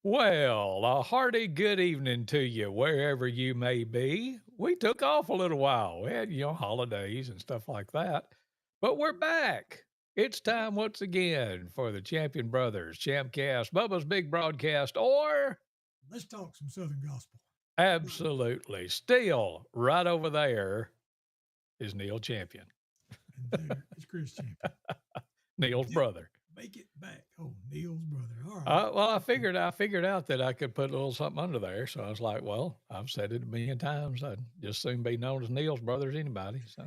Well, a hearty good evening to you, wherever you may be. We took off a little while. We had, holidays and stuff like that, but we're back. It's time once again for the Champion Brothers, ChampCast, Bubba's Big Broadcast, or Let's talk some Southern gospel. absolutely still right over there is Neil Champion, And there is Chris Champion. We Neil's did brother. make it back. Oh, Neil's brother. All right. Well, I figured out that I could put a little something under there. So I was like, well, I've said it a million times. I'd just soon be known as Neil's brother as anybody. So,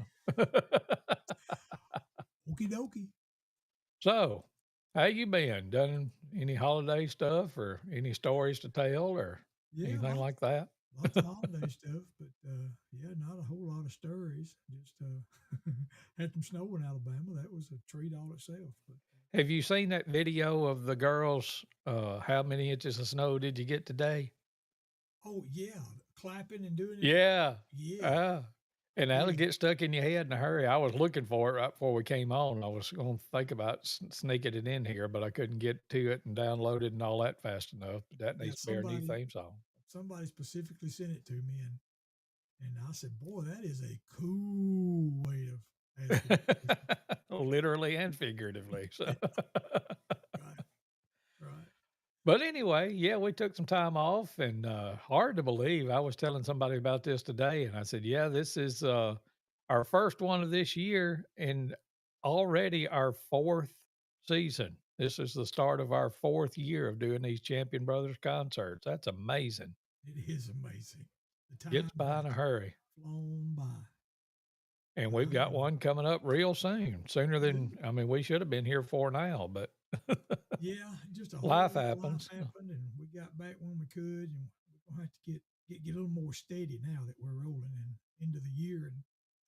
Okie dokie. so how you been? Done any holiday stuff or any stories to tell or Yeah, anything like that? lots of holiday stuff, but yeah, not a whole lot of stories. Just had some snow in Alabama. That was a treat all itself. But Have you seen that video of the girls? How many inches of snow did you get today? oh yeah, clapping and doing it. Yeah. Yeah, Uh, and that'll yeah. get stuck in your head in a hurry. I was looking for it right before we came on. I was going to think about sneaking it in here, but I couldn't get to it and download it and all that fast enough. But that Yeah, needs to be our new theme song. somebody specifically sent it to me, and I said, "Boy, that is a cool way of asking a question." Literally and figuratively. So. Right, right. But anyway, yeah, we took some time off and hard to believe. I was telling somebody about this today and I said, yeah, this is our first one of this year and already our fourth season. This is the start of our fourth year of doing these Champion Brothers concerts. That's amazing. It is amazing. The time Gets by in a has hurry. flown by. And we've My got goodness. one coming up real soon, sooner We than, do. I mean, we should have been here for now, but Yeah, just a whole life lot of life happens. happened, and we got back when we could, and we're gonna have to get a little more steady now that we're rolling and into the year. And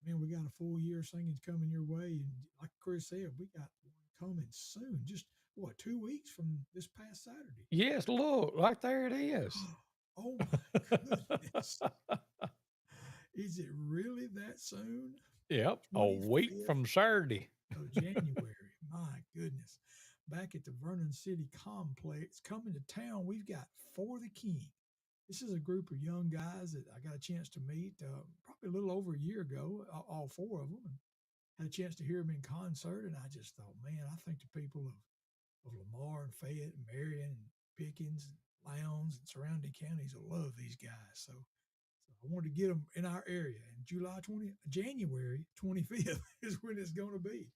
man, we got a full year of singing coming your way, and like Chris said, we got one coming soon. Just what, 2 weeks from this past Saturday? Yes, look, right there it is. Oh my goodness! Is it really that soon? Yep, a week 25th from Saturday. of January. My goodness. Back at the Vernon City Complex, coming to town, we've got For the King. This is a group of young guys that I got a chance to meet probably a little over a year ago, all four of them, and had a chance to hear them in concert. And I just thought, man, I think the people of Lamar and Fayette and Marion and Pickens and Lowndes and surrounding counties will love these guys. So I wanted to get them in our area. And January 25th is when it's going to be.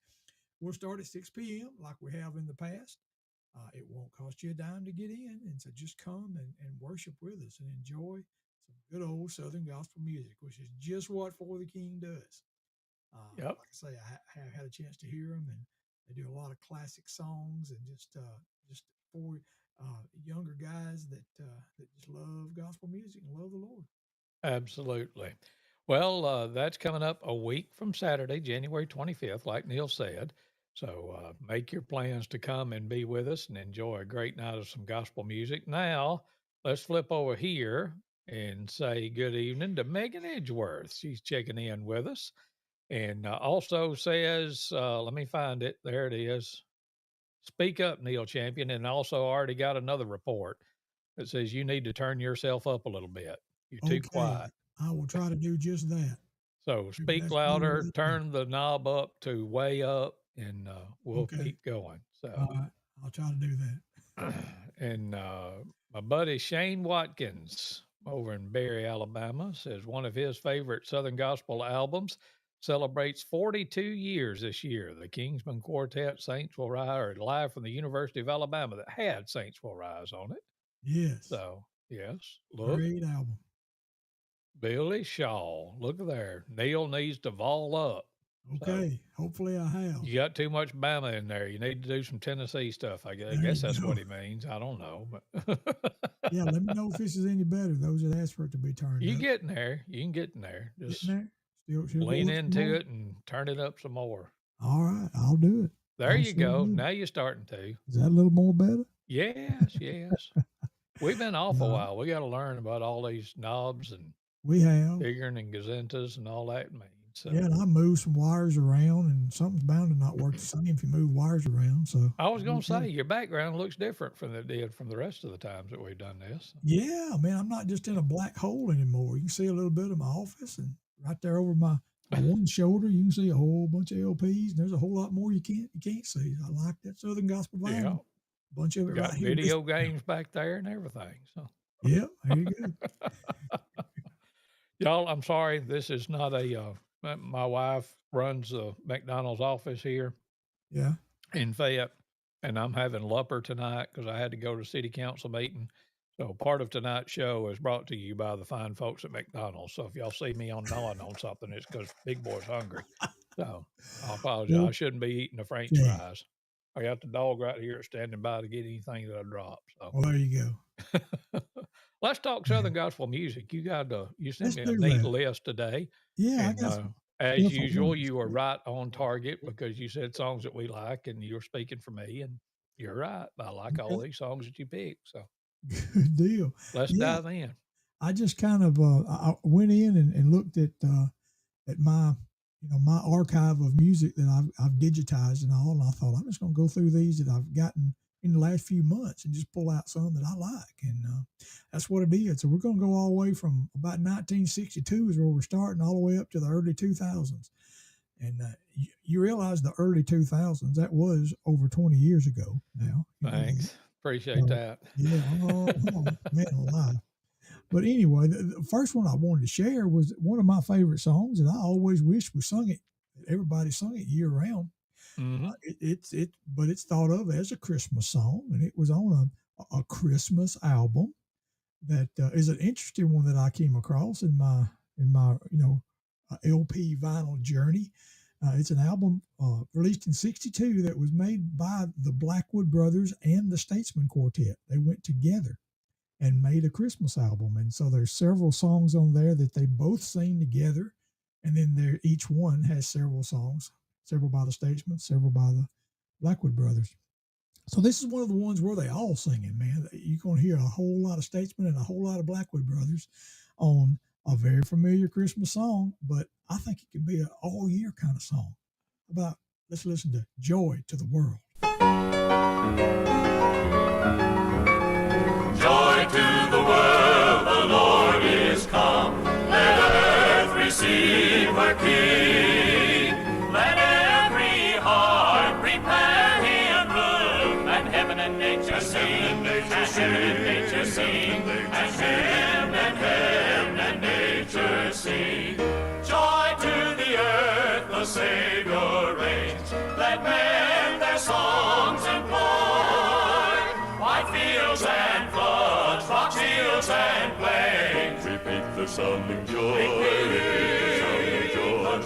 We'll start at 6 p.m. like we have in the past. It won't cost you a dime to get in. And so just come and worship with us and enjoy some good old Southern gospel music, which is just what For the King does. Yep, Like I say, I have had a chance to hear them, and they do a lot of classic songs and just for younger guys that just love gospel music and love the Lord. absolutely. Well, that's coming up a week from Saturday, January 25th, like Neil said. So make your plans to come and be with us and enjoy a great night of some gospel music. Now, let's flip over here and say good evening to Megan Edgeworth. She's checking in with us and also says, let me find it. There it is. Speak up, Neil Champion. And also already got another report that says you need to turn yourself up a little bit. You're too Okay, quiet. I will try to do just that. So Maybe speak that's better louder, right there. turn the knob up to way up, and we'll Okay. keep going. All So, right. I'll try to do that. and my buddy Shane Watkins over in Berry, Alabama, says one of his favorite Southern Gospel albums celebrates 42 years this year. The Kingsman Quartet, Saints Will Rise, or live from the University of Alabama that had Saints Will Rise on it. Yes. So, yes, look, Great album. Billy Shaw, look there. Neil needs to vol up. So, Okay. Hopefully I have. you got too much Bama in there. You need to do some Tennessee stuff. I guess, There that's you go. what he means. I don't know, but Yeah. Let me know if this is any better. Those that asked for it to be turned you up. get in there. You can get in there. Getting Just there. Still lean going some into more. it and turn it up some more. All right. I'll do it. There I'll you sure go. do. Now you're starting to. Is that a little more better? Yes, yes. We've been off a No, while. We got to learn about all these knobs and we have. figuring and gazentas and all that means. Yeah, So and I moved some wires around, and something's bound to not work the same if you move wires around. So I was there you going to go. say your background looks different from it did from the rest of the times that we've done this. Yeah, man, I'm not just in a black hole anymore. You can see a little bit of my office, and right there over my one shoulder, you can see a whole bunch of LPs. And there's a whole lot more you can't see. I like that Southern Gospel Yeah, vinyl. A bunch of it right got here. This, video games back there and everything. So, yeah, there you go. y'all, I'm sorry. This is not a. My wife runs the McDonald's office here Yeah, in Fayette, and I'm having Lupper tonight because I had to go to city council meeting. So part of tonight's show is brought to you by the fine folks at McDonald's. So if y'all see me on gnawing on something, it's because Big Boy's hungry. So I apologize. I shouldn't be eating the French okay. fries. I got the dog right here standing by to get anything that I drop. So Well, there you go. let's talk Yeah, Southern gospel music. You sent let's me a do neat that. list today, Yeah, I and got some as stuff I usual, wanted to you were share. right on target because you said songs that we like, and you were speaking for me. And you're right. I like all Okay, these songs that you picked. So good deal. let's Yeah, dive in. I just kind of I went in and looked at my my archive of music that I've digitized and all, and I thought I'm just going to go through these that I've gotten in the last few months and just pull out some that I like, and that's what it is. So we're going to go all the way from about 1962 is where we're starting, all the way up to the early 2000s. And you realize the early 2000s, that was over 20 years ago now. You know that. Thanks. Appreciate So that. yeah, oh man alive. But anyway, the first one I wanted to share was one of my favorite songs, and I always wish we sung it. Everybody sung it year round. Hmm. But it's thought of as a Christmas song, and it was on a Christmas album that is an interesting one that I came across in my LP vinyl journey. It's an album released in '62 that was made by the Blackwood Brothers and the Statesman Quartet. They went together and made a Christmas album. And so there's several songs on there that they both sing together. And then there each one has several songs, several by the Statesmen, several by the Blackwood Brothers. So this is one of the ones where they all singing, man. You're going to hear a whole lot of Statesmen and a whole lot of Blackwood Brothers on a very familiar Christmas song, but I think it can be an all year kind of song. How about let's listen to Joy to the World. Joy to the world, the Lord is come. Let earth receive her King. Let every heart prepare him room, and heaven and nature sing, and heaven and nature sing, and heaven and nature sing. Joy to the earth, the Savior reigns. Let men their songs employ. White fields and floods, rocks, hills and plains. Repeat the sounding joy. Repeat the joy.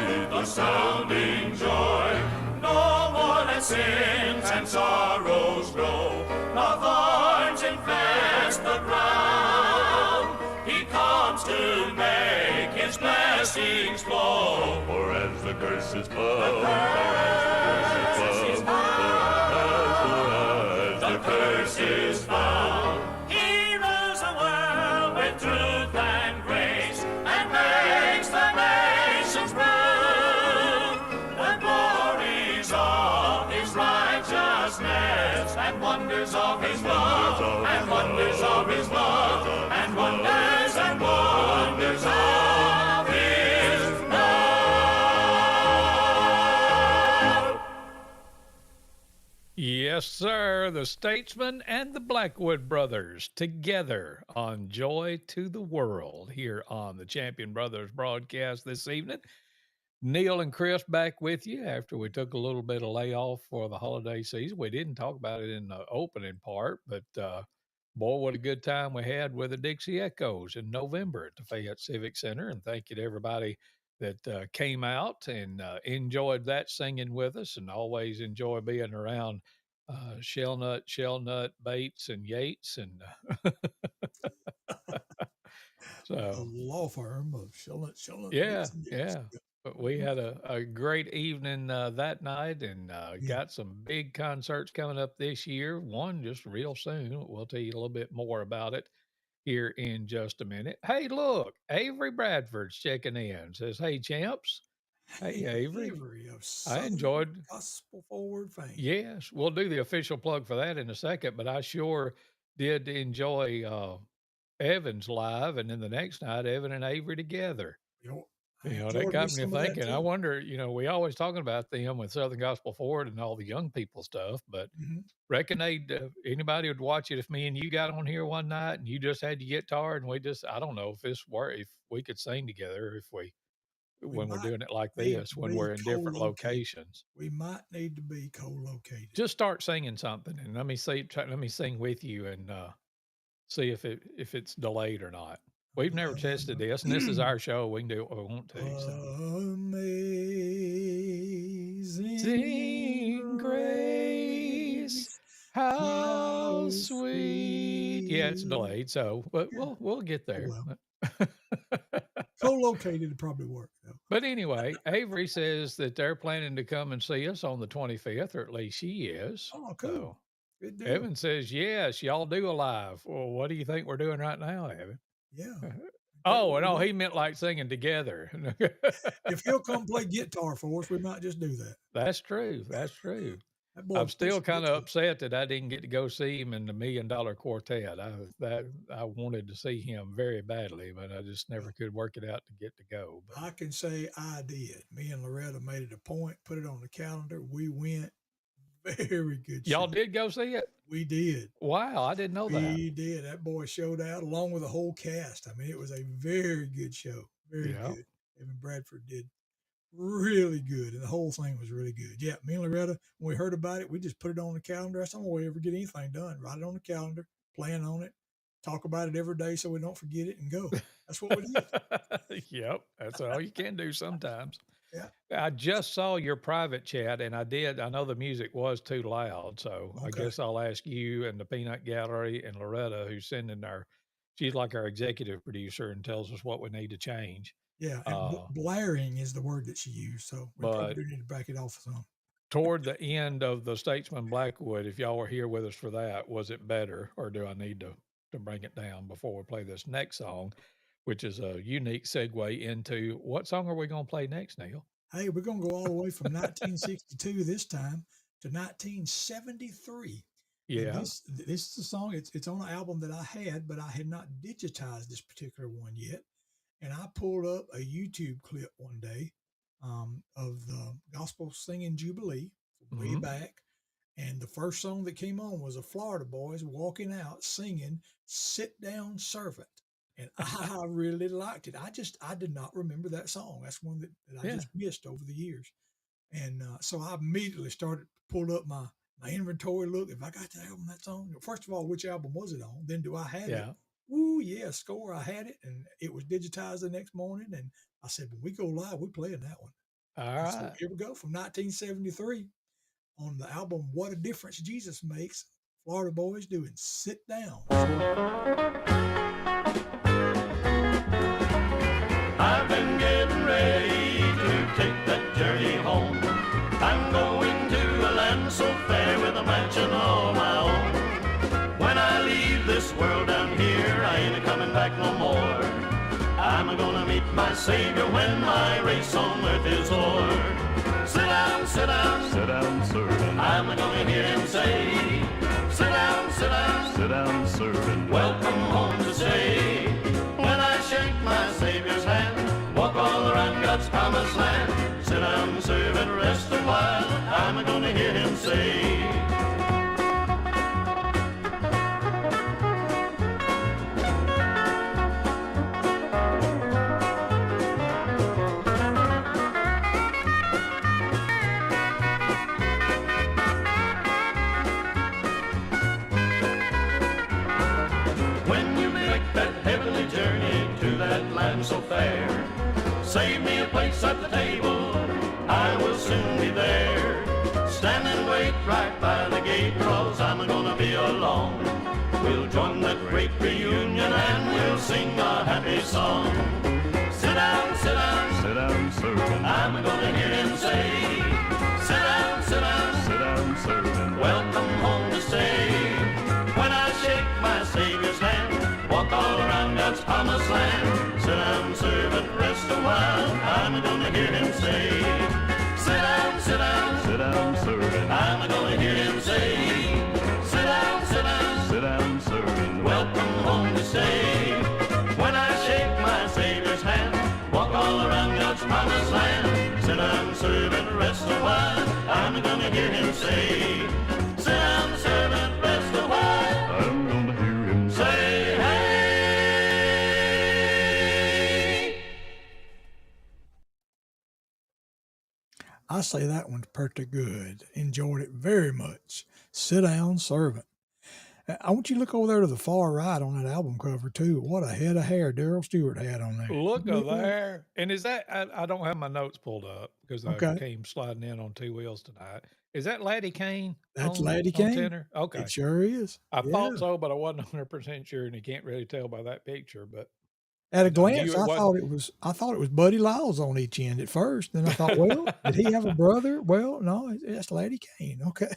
Repeat the sounding joy. No more than sins and sorrows grow, nor thorns infest the ground. He comes to make his blessings flow. For as the curse is found, the curse is found. He rules the world with truth and grace, and makes the nations prove the glories of his righteousness, and wonders of his love, and wonders of his love, and wonders of his love. Yes, sir. The Statesman and the Blackwood Brothers together on Joy to the World here on the Champion Brothers broadcast this evening. Neal and Chris back with you after we took a little bit of layoff for the holiday season. We didn't talk about it in the opening part, but boy, what a good time we had with the Dixie Echoes in November at the Fayette Civic Center. And thank you to everybody that came out and enjoyed that singing with us, and always enjoy being around Shellnut, Bates, and Yates. And A so law firm of Shellnut yeah, Bates and Yates. yeah. But we Mhm. had a great evening that night, and Yeah. got some big concerts coming up this year. One just real soon. We'll tell you a little bit more about it. here in just a minute. Hey, look, Avery Bradford's checking in. Says, hey, champs. Hey, Hey, Avery. Avery of I Southern enjoyed. Gospel Forward fame. Yes, we'll do the official plug for that in a second, but I sure did enjoy Evan's live, and then the next night, Evan and Avery together. I That enjoyed me got me to some of that thinking. I too. wonder, we always talking about them with Southern Gospel Forward and all the young people stuff, but Mm-hmm. reckon they'd anybody would watch it if me and you got on here one night and you just had your guitar and I don't know if this were if we could sing together if we We when we're might doing it like need this to when be we're in different co-located. locations. We might need to be co-located. Just start singing something and let me sing with you and see if it's delayed or not. We've never tested this, and this is our show. We can do what we want to. So. Amazing grace, how sweet. Yeah, it's delayed, so but Yeah. we'll get Oh, there. well. Co-located would probably work though. But anyway, Avery says that they're planning to come and see us on the 25th, or at least she is. Oh, cool. So Good deal. Evan says, yes, y'all do a live. Well, what do you think we're doing right now, Evan? Yeah. He meant like singing together. If he'll come play guitar for us, we might just do that. That's true. That's true. That boy I'm still plays kind of guitar. upset that I didn't get to go see him in the $1 Million Quartet. I wanted to see him very badly, but I just never could work it out to get to go. But I can say I did. Me and Loretta made it a point, put it on the calendar. We went. Very good show. y'all did go see it? We did. Wow, I didn't know that. We did. That boy showed out along with the whole cast. I mean, it was a very good show. Very good. Evan Bradford did really good, and the whole thing was really good. Yeah, me and Loretta, when we heard about it, we just put it on the calendar. That's the only way we ever get anything done. Write it on the calendar, plan on it, talk about it every day so we don't forget it, and go. That's what we did. Yep, that's all you can do sometimes. Yeah. I just saw your private chat, and I know the music was too loud, so I guess I'll ask you and the Peanut Gallery and Loretta, who's sending she's like our executive producer and tells us what we need to change. Yeah, and blaring is the word that she used, so we probably do need to back it off some. Toward the end of the Statesman Blackwood, if y'all were here with us for that, was it better, or do I need to bring it down before we play this next song, which is a unique segue into what song are we going to play next, Neal? Hey, we're going to go all the way from 1962 this time to 1973. Yeah. This is a song, it's on an album that I had, but I had not digitized this particular one yet. And I pulled up a YouTube clip one day of the Gospel Singing Jubilee way back. And the first song that came on was the Florida Boys walking out singing Sit Down Servant. And I really liked it. I did not remember that song. That's one that I just missed over the years. And so I immediately started to pull up my inventory. Look, if I got that album, that song. First of all, which album was it on? Then do I have it? Ooh, yeah, score. I had it. And it was digitized the next morning. And I said, when we go live, we're playing that one. All right. So here we go from 1973 on the album What a Difference Jesus Makes. Florida Boys doing Sit Down. I've been getting ready to take that journey home. I'm going to a land so fair with a mansion all my own. When I leave this world down here, I ain't coming back no more. I'm gonna meet my Savior when my race on earth is o'er. Sit down, sit down, sit down, servant. I'm gonna hear him say, sit down, sit down, sit down, servant. Welcome home to stay. When I shake my Savior's hand, walk all around God's promised land. Sit down, servant, rest a while. I'm gonna hear him say. So fair, save me a place at the table, I will soon be there. Stand and wait right by the gate, 'cause I'm gonna be alone. We'll join that great reunion and we'll sing a happy song. Sit down, sit down, sit down, servant. I'm gonna hear him say, sit down, sit down, sit down, servant. Welcome home to stay. When I shake my Savior's hand, walk all him say, sit down, serving. I'm gonna hear him say, sit down, serving. Welcome home to stay. When I shake my Savior's hand, walk all around God's promised land. Sit down, serving, rest a while. I'm gonna hear him say, sit down, serving, rest a while. I'm gonna hear him say, hey. I say that one's pretty good. Enjoyed it very much. Sit down, servant. I want you to look over there to the far right on that album cover too. What a head of hair Daryl Stewart had on there. Look You at look at that? there. And is that, I don't have my notes pulled up because I Okay, came sliding in on two wheels tonight. Is that Laddie Kane that's on, Laddie on Kane. tenor? Okay. It sure is. I Yeah. thought so, but I wasn't 100% sure, and you can't really tell by that picture. But At a I knew glance, it I wasn't. thought it was Buddy Lyles on each end at first. Then I thought, well, did he have a brother? Well, no, that's Laddie Kane. Okay.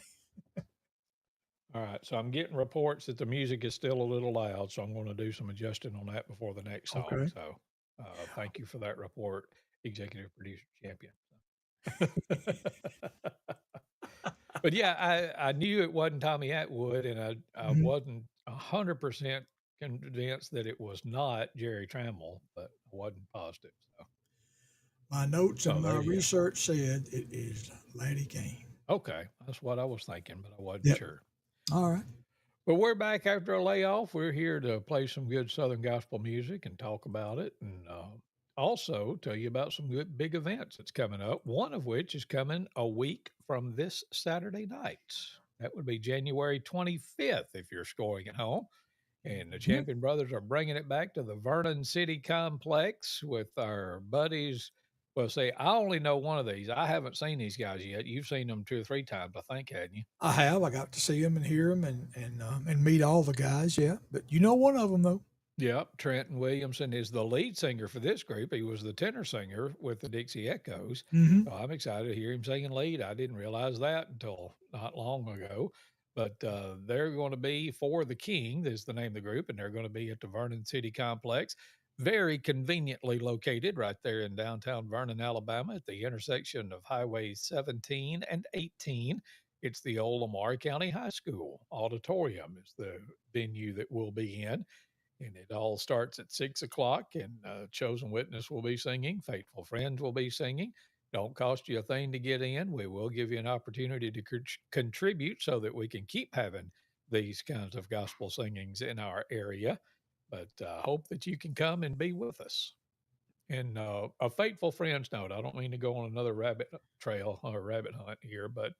All right, so I'm getting reports that the music is still a little loud, so I'm going to do some adjusting on that before the next song. Okay. So thank you for that report, executive producer champion. But yeah, I knew it wasn't Tommy Atwood, and I Mhm. wasn't 100% convinced that it was not Jerry Trammell, but I wasn't positive. So My notes so and my there you go. research said it is Laddie Kane. Okay, that's what I was thinking, but I wasn't Yep. sure. All right. But we're back after a layoff. We're here to play some good Southern gospel music and talk about it, and also tell you about some good big events that's coming up. One of which is coming a week from this Saturday night. That would be January 25th if you're scoring at home. And the Mhm. Champion Brothers are bringing it back to the Vernon City Complex with our buddies. Well, see, I only know one of these. I haven't seen these guys yet. You've seen them 2 or 3 times, I think, hadn't you? I have. I got to see him and hear him and meet all the guys. Yeah, but you know one of them though. Yep, Trenton Williamson is the lead singer for this group. He was the tenor singer with the Dixie Echoes. Mm-hmm. So I'm excited to hear him singing lead. I didn't realize that until not long ago. But they're going to be For the King, is the name of the group, and they're going to be at the Vernon City Complex, very conveniently located right there in downtown Vernon, Alabama, at the intersection of Highway 17 and 18. It's the old Lamar County High School auditorium is the venue that we'll be in. And it all starts at 6 o'clock, and Chosen Witness will be singing. Faithful Friends will be singing. Don't cost you a thing to get in. We will give you an opportunity to contribute so that we can keep having these kinds of gospel singings in our area. But hope that you can come and be with us. And a faithful friends note, I don't mean to go on another rabbit trail or rabbit hunt here, but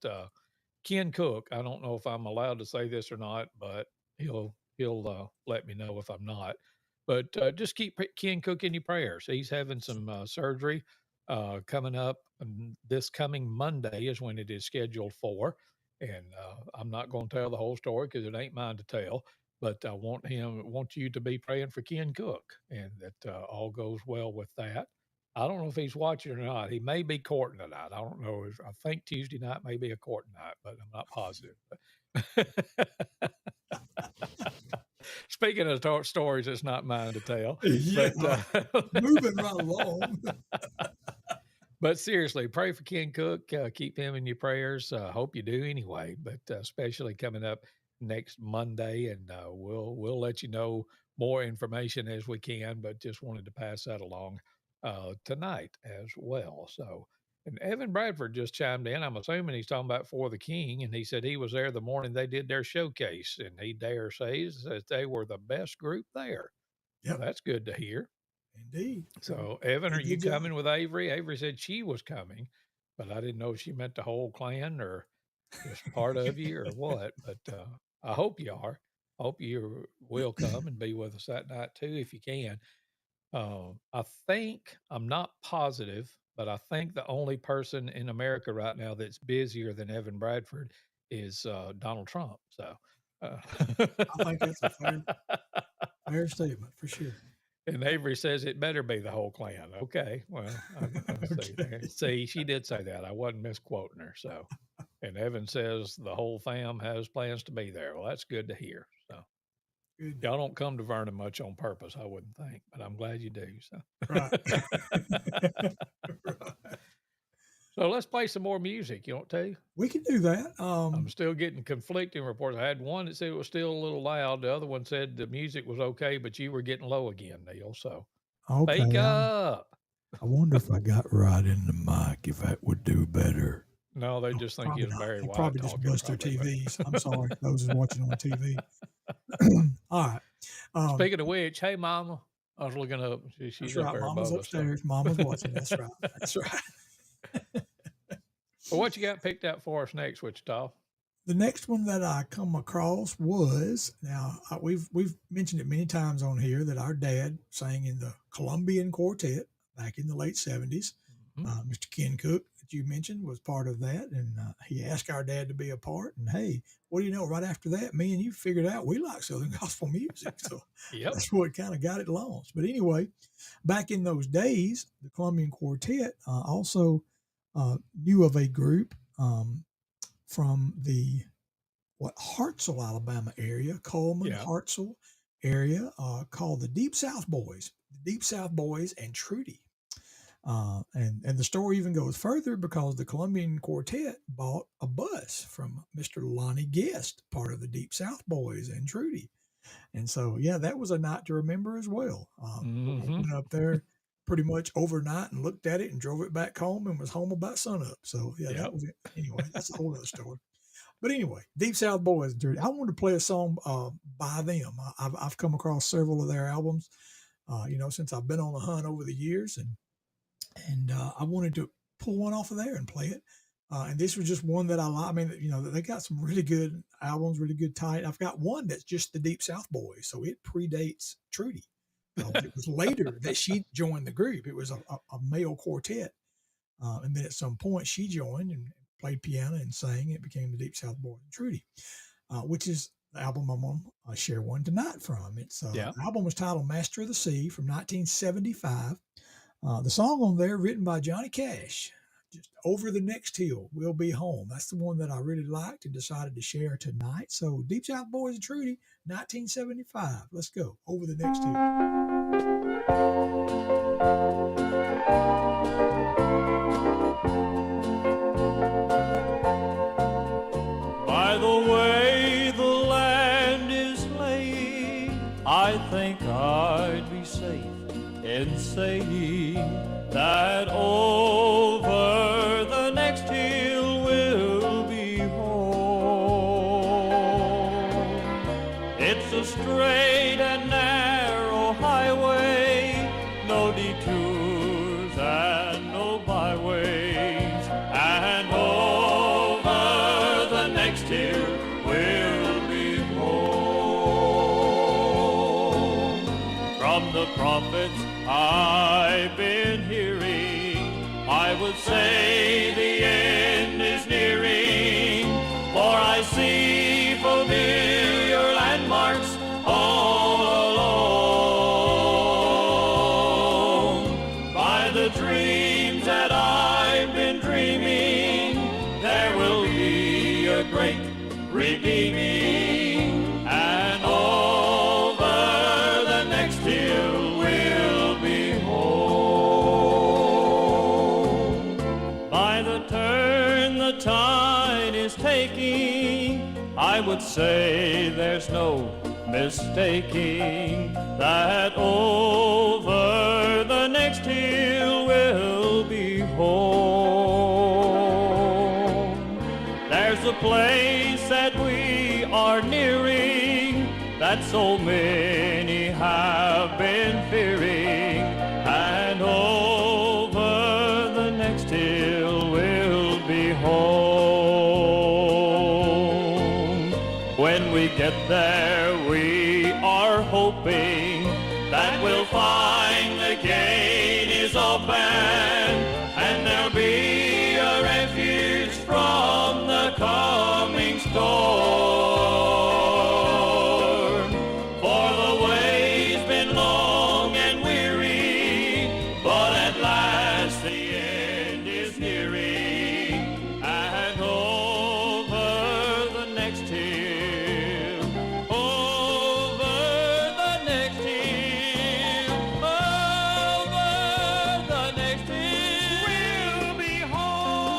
Ken Cook, I don't know if I'm allowed to say this or not, but he'll let me know if I'm not. But just keep Ken Cook in your prayers. He's having some surgery coming up. This coming Monday is when it is scheduled for. And I'm not going to tell the whole story because it ain't mine to tell. But I want you to be praying for Ken Cook, and that all goes well with that. I don't know if he's watching or not. He may be courting tonight. I don't know. I think Tuesday night may be a court night, but I'm not positive. Speaking of stories, it's not mine to tell. Yeah, But, moving right along. but seriously, pray for Ken Cook. Keep him in your prayers. Hope you do anyway. But especially coming up next Monday, and we'll let you know more information as we can. But just wanted to pass that along tonight as well. So, and Evan Bradford just chimed in. I'm assuming he's talking about For the King, and he said he was there the morning they did their showcase, and he dare says that they were the best group there. Well, Yep, that's good to hear. indeed. So, Evan, They are you did job. coming with Avery? Avery said she was coming, but I didn't know if she meant the whole clan or just part of you or what. But I hope you are. Hope you will come and be with us that night too, if you can. I think, I'm not positive, but I think the only person in America right now that's busier than Evan Bradford is Donald Trump. So, I think that's a fair statement for sure. and Avery says it better be the whole clan. Okay, well, I see. Okay. See, she did say that. I wasn't misquoting her. So, and Evan says the whole fam has plans to be there. Well, that's good to hear. So, Good. y'all don't come to Vernon much on purpose, I wouldn't think, but I'm glad you do. So, Right. Right. So let's play some more music. You want to? We can do that. I'm still getting conflicting reports. I had one that said it was still a little loud. The other one said the music was okay, but you were getting low again, Neil. So speak Okay. up. I wonder if I got right in the mic, if that would do better. No, they Oh, just think probably you're not. Barry They White probably just talking. bust their Probably. TVs. I'm sorry, those who's watching on TV. All right. Speaking of which, hey, Mama, I was looking up. She's That's up right. there Mama's above us. So. upstairs. Mama's watching. That's right. That's right. Well, what you got picked out for us next, Wichita? The next one that I come across was now we've mentioned it many times on here that our dad sang in the Colombian Quartet back in the late 70s. Mr. Ken Cook that you mentioned was part of that, and he asked our dad to be a part. And hey, what do you know? Right after that, me and you figured out we like Southern gospel music, so that's what kind of got it launched. But anyway, back in those days, the Colombian Quartet also knew of a group from the Hartselle, Alabama area, Coleman, Hartselle area, called the Deep South Boys. The Deep South Boys and Trudy. And the story even goes further because the Colombian Quartet bought a bus from Mr. Lonnie Guest, part of the Deep South Boys and Trudy. And so, yeah, that was a night to remember as well. Went up there pretty much overnight and looked at it and drove it back home and was home about sunup. So, yeah, that was it. Anyway, that's a whole other story. But anyway, Deep South Boys and Trudy. I wanted to play a song by them. I've come across several of their albums, since I've been on the hunt over the years, and I wanted to pull one off of there and play it. And this was just one that I like. I mean, they got some really good albums, really good tight. I've got one that's just the Deep South Boys, so it predates Trudy. It was later that she joined the group. It was a male quartet, and then at some point she joined and played piano and sang. It became the Deep South Boys and Trudy, which is the album I'm going to share one tonight from. The album was titled Master of the Sea from 1975. The song on there, written by Johnny Cash, just Over the Next Hill, We'll Be Home. That's the one that I really liked and decided to share tonight. So Deep South Boys and Trudy, 1975. Let's go. Over the Next Hill. By the way the land is laying, I think I'd be safe in saying that over the next hill we'll be home. It's a straight and narrow highway, no detours and no byways, and over the next hill we'll be home. From the prophets I've been hearing, I would say the end is nearing, for I see familiar landmarks all along. By the dreams that I've been dreaming, there will be a great redeeming, and over the next hill tide is taking, I would say there's no mistaking that over the next hill we'll be home. There's a place that we are nearing that so many have been fearing, and over the next hill we'll be home. When we get there, we are hoping that we'll find the gate is open and there'll be a refuge from the coming storm. For the way's been long and weary, but at last the end is nearing, and over the next hill, over the next hill, over the next hill, we'll be home.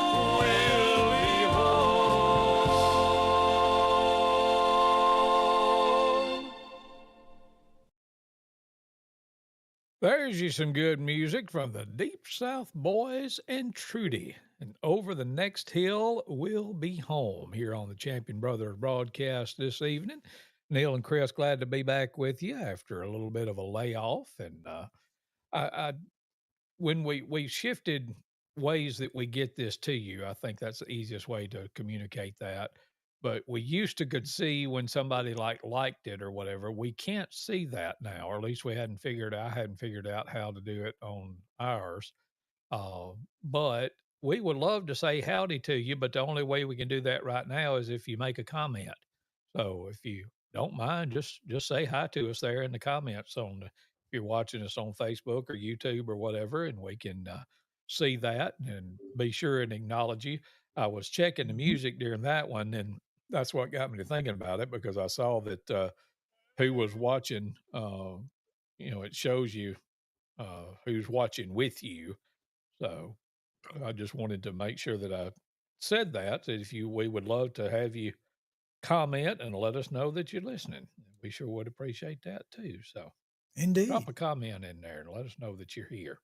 There's you some good music from the Deep South Boys and Trudy. And over the next hill, we'll be home here on the Champion Brothers broadcast this evening. Neal and Chris, glad to be back with you after a little bit of a layoff. And I when we shifted ways that we get this to you, I think that's the easiest way to communicate that. But we used to could see when somebody liked it or whatever. We can't see that now, or at least we hadn't figured. I hadn't figured out how to do it on ours. Uh, but we would love to say howdy to you, but the only way we can do that right now is if you make a comment. So if you don't mind, just say hi to us there in the comments on the, if you're watching us on Facebook or YouTube or whatever, and we can see that and be sure and acknowledge you. I was checking the Mhm. music during that one, and that's what got me to thinking about it because I saw that who was watching. It shows you who's watching with you. So I just wanted to make sure that I said that if you, we would love to have you comment and let us know that you're listening. We sure would appreciate that too. So drop Indeed. a comment in there and let us know that you're here.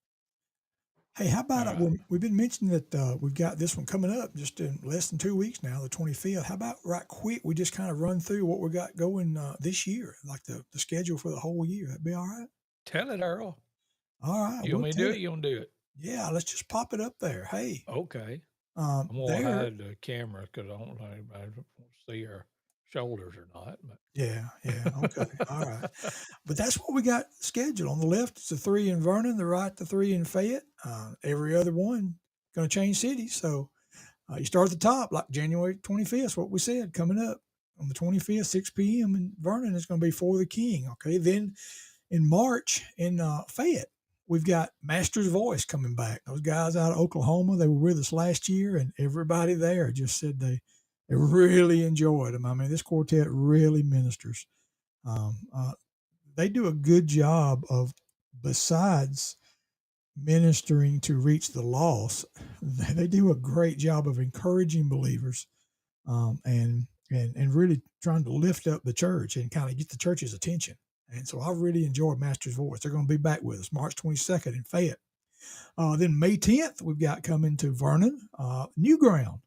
Hey, how All about right. we've been mentioning that we've got this one coming up just in less than 2 weeks now, the 25th. How about right quick we just kind of run through what we got going this year, like the schedule for the whole year. That'd be all right. Tell it, Earl. All right, You want we'll me to do tell it? it. You want to do it? Yeah, let's just pop it up there. Hey, Okay. I'm going to there. hide the camera because I don't see her shoulders or not. Yeah, yeah. Okay, all right. But that's what we got scheduled. On the left, it's the 3 in Vernon. The right, the 3 in Fayette. Every other one going to change cities. So you start at the top, like January 25th, what we said, coming up on the 25th, 6 p.m. in Vernon is going to be For the King. Okay. Then in March in Fayette, we've got Master's Voice coming back. Those guys out of Oklahoma, they were with us last year, and everybody there just said they really enjoyed them. I mean, this quartet really ministers. Um, uh, they do a good job of, besides ministering to reach the lost, they do a great job of encouraging believers, and really trying to lift up the church and kind of get the church's attention. And so I really enjoyed Master's Voice. They're going to be back with us March 22nd in Fayette. Then May 10th, we've got coming to Vernon, New Ground.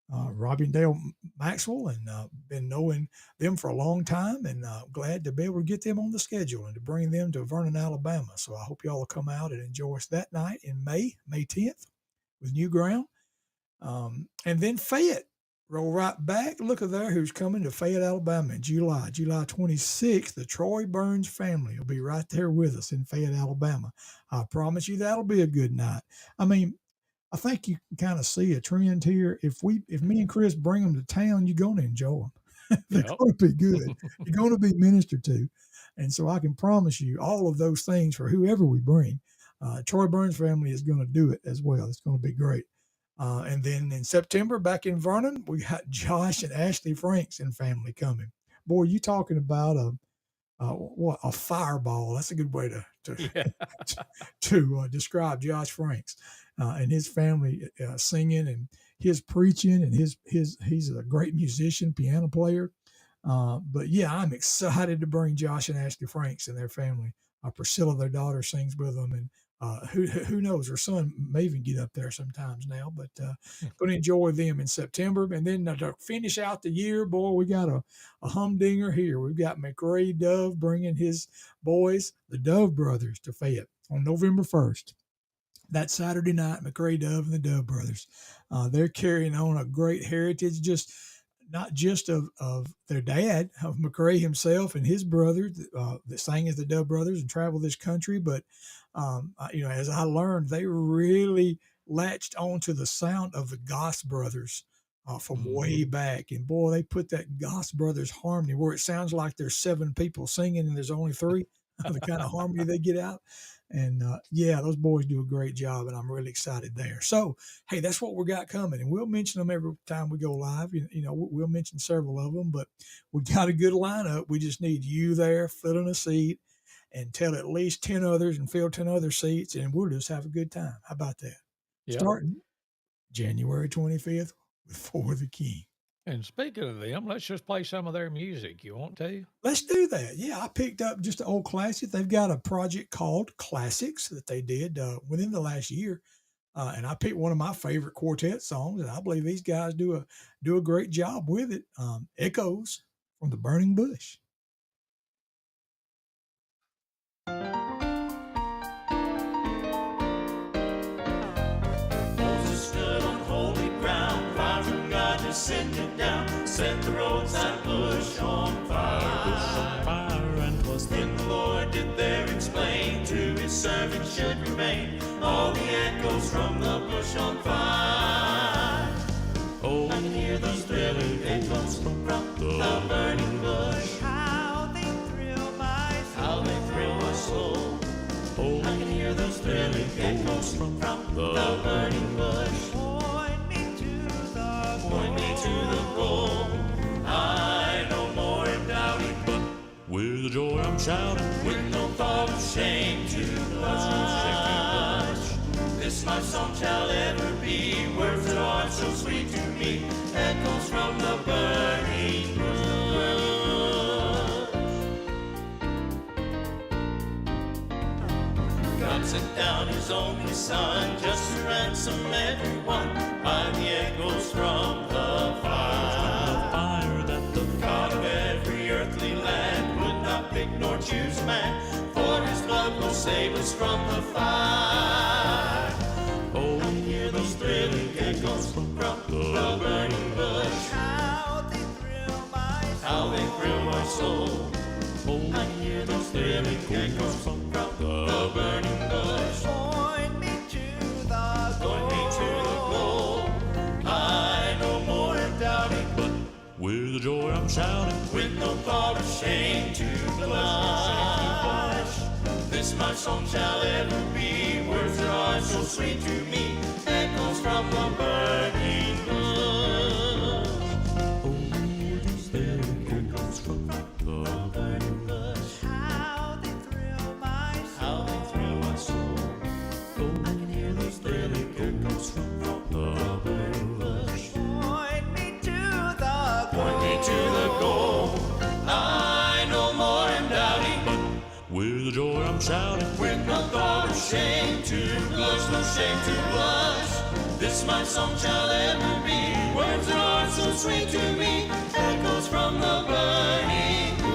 Robbie and Dale Maxwell, and been knowing them for a long time, and glad to be able to get them on the schedule and to bring them to Vernon, Alabama. So I hope y'all will come out and enjoy us that night in May 10th with New Ground. And then Fayette, roll right back. Look at there who's coming to Fayette, Alabama in July 26th. The Troy Burns family will be right there with us in Fayette, Alabama. I promise you that'll be a good night. I mean, I think you can kind of see a trend here. If me and Chris bring them to town, you're going to enjoy them. They're Yep. going to be good. You're going to be ministered to. And so I can promise you all of those things for whoever we bring. Troy Burns family is going to do it as well. It's going to be great. And then in September, back in Vernon, we got Josh and Ashley Franks and family coming. Boy, you talking about a fireball. That's a good way to Yeah. to describe Josh Franks and his family singing and his preaching and he's a great musician, piano player. But yeah, I'm excited to bring Josh and Ashley Franks and their family. Priscilla, their daughter, sings with them, and who knows, her son may even get up there sometimes now. But going to enjoy them in September, and then to finish out the year, boy, we got a humdinger here. We've got McRae Dove bringing his boys, the Dove brothers, to Fayette on November 1st. That Saturday night, McRae Dove and the Dove brothers, they're carrying on a great heritage, just not just of their dad, of McRae himself and his brother that sang as the Dove brothers and traveled this country, but as I learned, they really latched onto the sound of the Goss brothers from way Mm-hmm. back, and boy, they put that Goss brothers harmony where it sounds like there's 7 people singing and there's only 3. The kind of harmony they get out. And yeah, those boys do a great job, and I'm really excited there. So, hey, that's what we got coming, and we'll mention them every time we go live. We'll mention several of them, but we got a good lineup. We just need you there, filling a seat, and tell at least 10 others and fill 10 other seats, and we'll just have a good time. How about that? Yep. Starting January 25th with For the King. And speaking of them, let's just play some of their music. You want to? Let's do that. Yeah, I picked up just an old classic. They've got a project called Classics that they did within the last year, and I picked one of my favorite quartet songs, and I believe these guys do a great job with it. Echoes from the Burning Bush. Moses stood on holy ground, fire from God descended down, set the roadside bush on fire. And 'twas then the Lord did there explain, to his servant should remain all the echoes from the bush on fire. Oh, I can hear those thrilling echoes from the burning bush. How they thrill my soul. Oh, I can hear those thrilling echoes from the burning bush. Point me to the goal. I no more am doubting, but with joy I'm shouting, with no thought of shame to blush. This my song shall ever be, words that are so sweet to me, echoes from the burning bush. God sent down his only son just to ransom everyone by the echoes from the fire. That the God of every earthly land would not pick nor choose man, for his blood will save us from the fire. Oh, I hear those thrilling echoes from the burning bush. How they thrill my soul. Oh, I hear those thrilling echoes from the burning bush. Point me to the goal. I no more am doubting, but with joy I'm shouting, with no thought of shame to blush. This my song shall ever be, words that are so sweet to me, echoes from the burning bush. Oh, these thrilling echoes from the burning bush. How they thrill my soul. Oh, I can hear those thrilling echoes from the burning bush. Point me to the goal. I no more am doubting, but with joy I'm shouting, with no thought of shame to blush, no shame to blush. This my song shall ever be, words that are so sweet to me, echoes from the burning bush.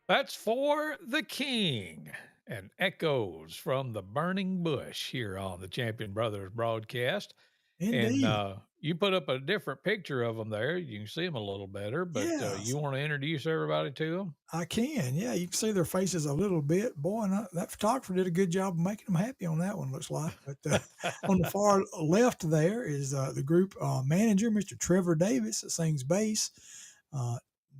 That's For the King and Echoes from the Burning Bush here on the Champion Brothers broadcast. Indeed. And you put up a different picture of them there. You can see them a little better, but Yes. you want to introduce everybody to them? I can. Yeah, you can see their faces a little bit. Boy, and that photographer did a good job of making them happy on that one, looks like. But on the far left there is the group manager, Mr. Trevor Davis, that sings bass.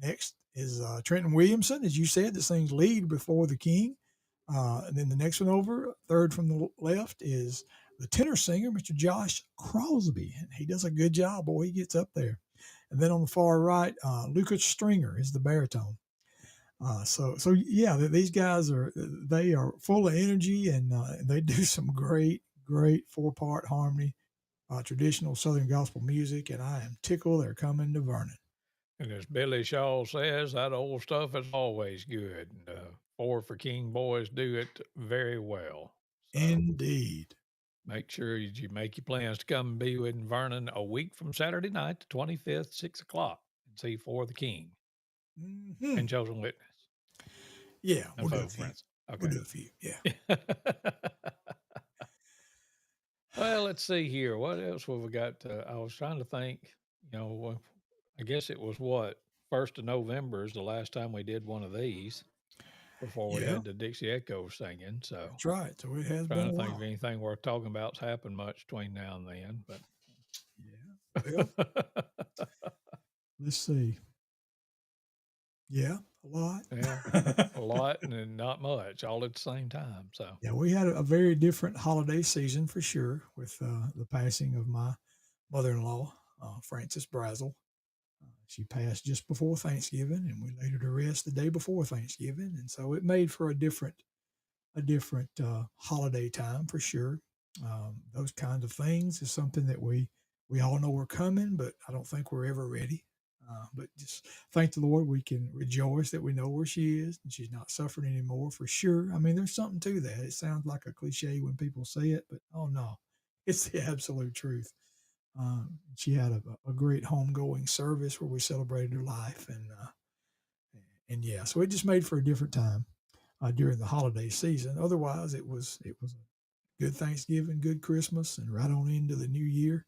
Next is Trenton Williamson, as you said, that sings lead before the King. And then the next one over, third from the left, is the tenor singer, Mr. Josh Crosby. And he does a good job. Boy, he gets up there. And then on the far right, Lucas Stringer is the baritone. So yeah, these guys are full of energy, and they do some great 4-part harmony, traditional Southern gospel music, and I am tickled they're coming to Vernon. And as Billy Shaw says, that old stuff is always good. And For King boys do it very well. So Indeed. make sure you make your plans to come and be with Vernon a week from Saturday night, the 25th, 6 o'clock, and see For the King and Chosen Witness. Yeah, And we'll do folk friends. Okay. We'll do a few. Yeah. Well, let's see here. What else have we got? I was trying to think, I guess it was 1st of November is the last time we did one of these before we Yeah. had the Dixie Echo singing. So That's right. So it has been trying a to think while. of anything worth talking about's happened much between now and then, but Yeah. Well, let's see. Yeah, a lot. yeah, a lot and then not much all at the same time. So Yeah, we had a very different holiday season for sure with the passing of my mother-in-law, Frances Brazel. She passed just before Thanksgiving, and we laid her to rest the day before Thanksgiving, and so it made for a different holiday time for sure. Those kinds of things is something that we all know are coming, but I don't think we're ever ready. But just thank the Lord, we can rejoice that we know where she is and she's not suffering anymore for sure. I mean, there's something to that. It sounds like a cliche when people say it, but oh no, it's the absolute truth. She had a great homegoing service where we celebrated her life, and yeah, so it just made for a different time during the holiday season. Otherwise, it was a good Thanksgiving, good Christmas, and right on into the new year.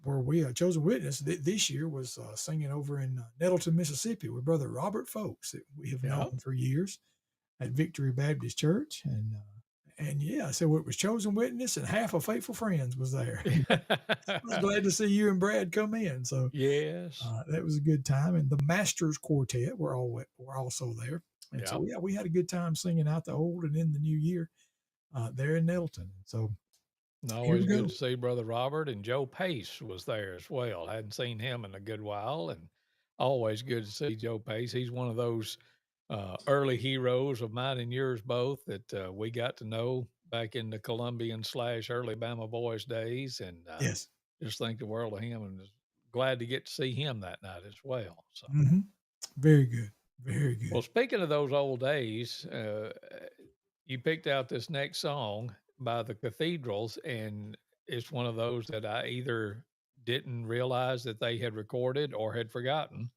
Where we chosen witness this year was singing over in Nettleton, Mississippi, with Brother Robert Folks that we have Yeah. known for years at Victory Baptist Church, and yeah, so it was chosen witness, and half of Faithful Friends was there. I was glad to see you and Brad come in. So Yes. that was a good time, and the Masters Quartet were also there, and Yeah. so yeah, we had a good time singing out the old and in the new year there in Nettleton. So here we Always good go. to see Brother Robert, and Joe Pace was there as well. Hadn't seen him in a good while, and always good to see Joe Pace. He's one of those early heroes of mine and yours both that we got to know back in the Columbian / early Bama Boys days, and Yes. just think the world of him, and was glad to get to see him that night as well. So, Hmm. Very good. Very well, good. speaking of those old days, you picked out this next song by the Cathedrals, and it's one of those that I either didn't realize that they had recorded or had forgotten.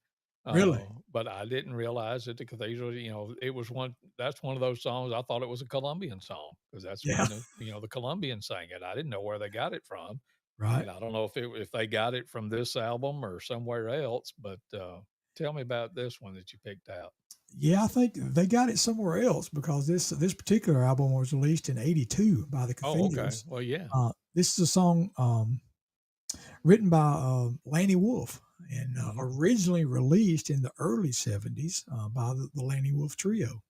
Really? But I didn't realize that the Cathedrals, it was that's one of those songs. I thought it was a Colombian song because that's Yeah. when the Colombians sang it. I didn't know where they got it from. Right. And I don't know if they got it from this album or somewhere else, but tell me about this one that you picked out. Yeah, I think they got it somewhere else because this particular album was released in '82 by the Oh, okay. Cathedrals. Well, yeah. This is a song written by Lanny Wolf and Mhm. originally released in the early '70s by the Lanny Wolf Trio.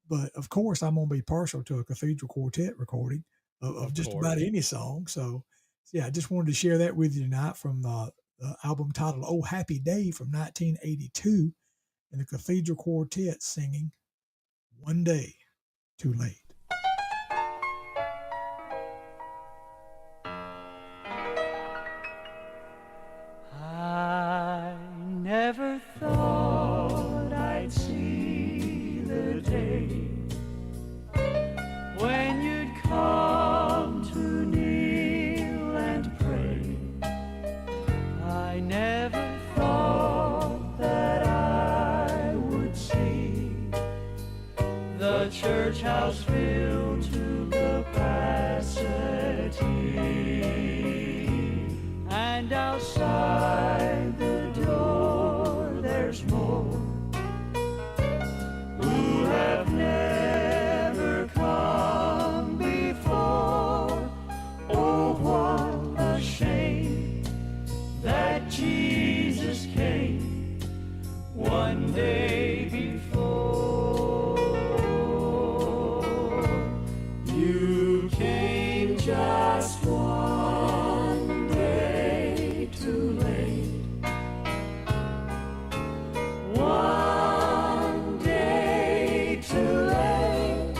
But of course, I'm going to be partial to a Cathedral Quartet recording of Of just about course. any song. So, yeah, I just wanted to share that with you tonight from the album titled "Oh Happy Day" from 1982, and the Cathedral Quartet singing "One Day Too Late." I never thought I'd see the day when you'd come to kneel and pray. I never thought that I would see the church house filled to capacity, and outside the door there's more who have never come before. Oh, what a shame that Jesus came one day before. You came just one day too late. One day too late.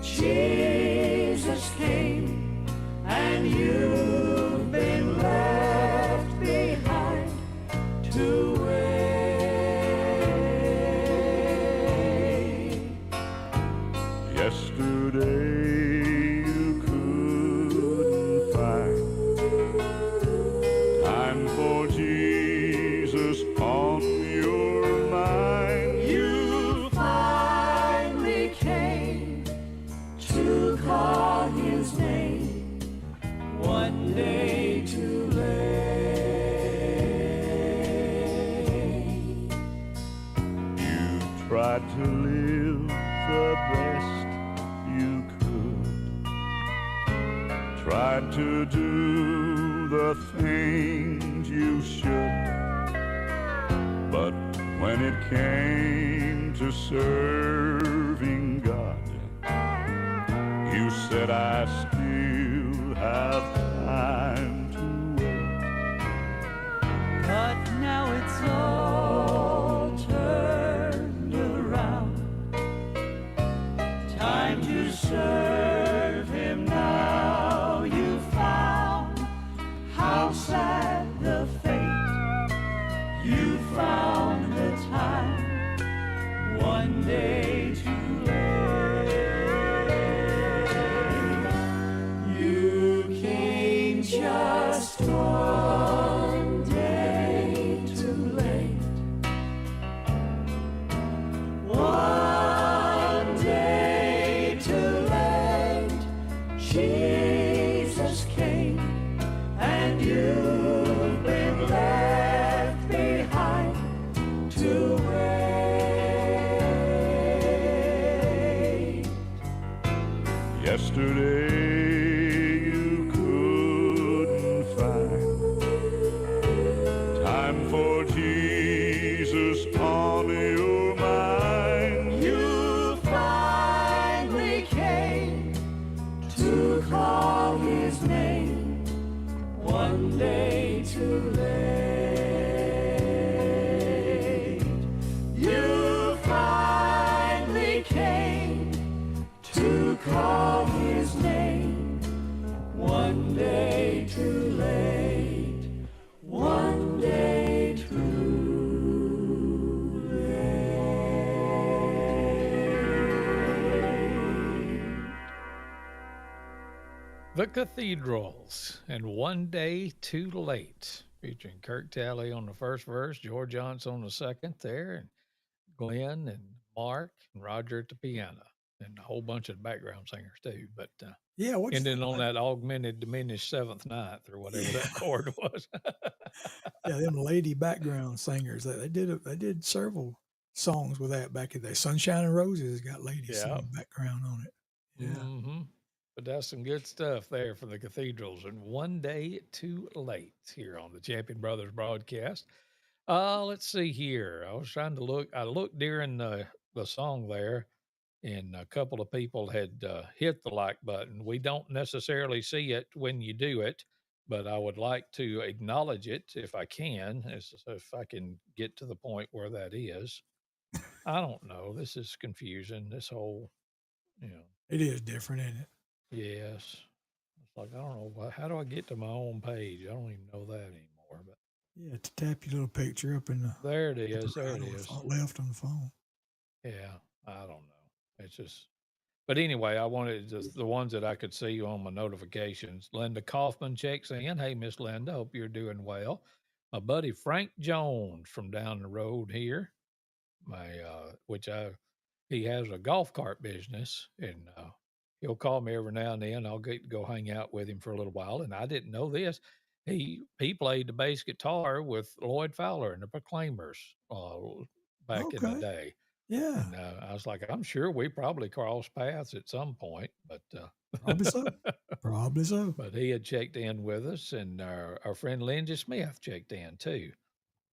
Jesus came and you've been left behind to wait. Yesterday you couldn't find time for Jesus on your mind. You finally came to call his name one day too late. You tried to live the best you could, tried to do the things you should, but when it came to serving God, you said I still have time to wait. But now it's all turned around. Time to serve him how sad the fate you found the time one day too late. You came just one day too late. One day too late. Jesus came and you've been left behind to wait. Yesterday you couldn't find time for Jesus on your mind. You finally came to call his name one day too late. You finally came to call his name one day too late. One day too late. The Cathedrals and One Day Too Late, featuring Kirk Talley on the first verse, George Johnson on the second there, and Glenn and Mark and Roger at the piano, and a whole bunch of background singers too. But Yeah, what you ending think on about that augmented diminished seventh ninth or whatever that chord was. yeah, them lady background singers? They did several songs with that back in the day. Sunshine and Roses got ladies Yeah. singing background on it. Yeah. Mm-hmm. But that's some good stuff there from the Cathedrals and One Day Too Late here on the Champion Brothers broadcast. Let's see here. I was trying to look. I looked during the song there, and a couple of people had hit the like button. We don't necessarily see it when you do it, but I would like to acknowledge it if I can, if I can get to the point where that is. I don't know. This is confusing. This whole, you know, It is different, isn't it? yes. It's like, I don't know. How do I get to my own page? I don't even know that anymore. But Yeah, to tap your little picture up in the there it upper is. There right it on the is. left on the phone. Yeah. I don't know. It's just, but anyway, I wanted just the ones that I could see on my notifications. Linda Kaufman checks in. Hey, Miss Linda, hope you're doing well. My buddy Frank Jones from down the road here, which he has a golf cart business, and he'll call me every now and then. I'll get to go hang out with him for a little while. And I didn't know this. He played the bass guitar with Lloyd Fowler and the Proclaimers back in the Okay. day. Yeah, And I was like, I'm sure we probably crossed paths at some point, but probably so. Probably so. but he had checked in with us, and our friend Lindsay Smith checked in too.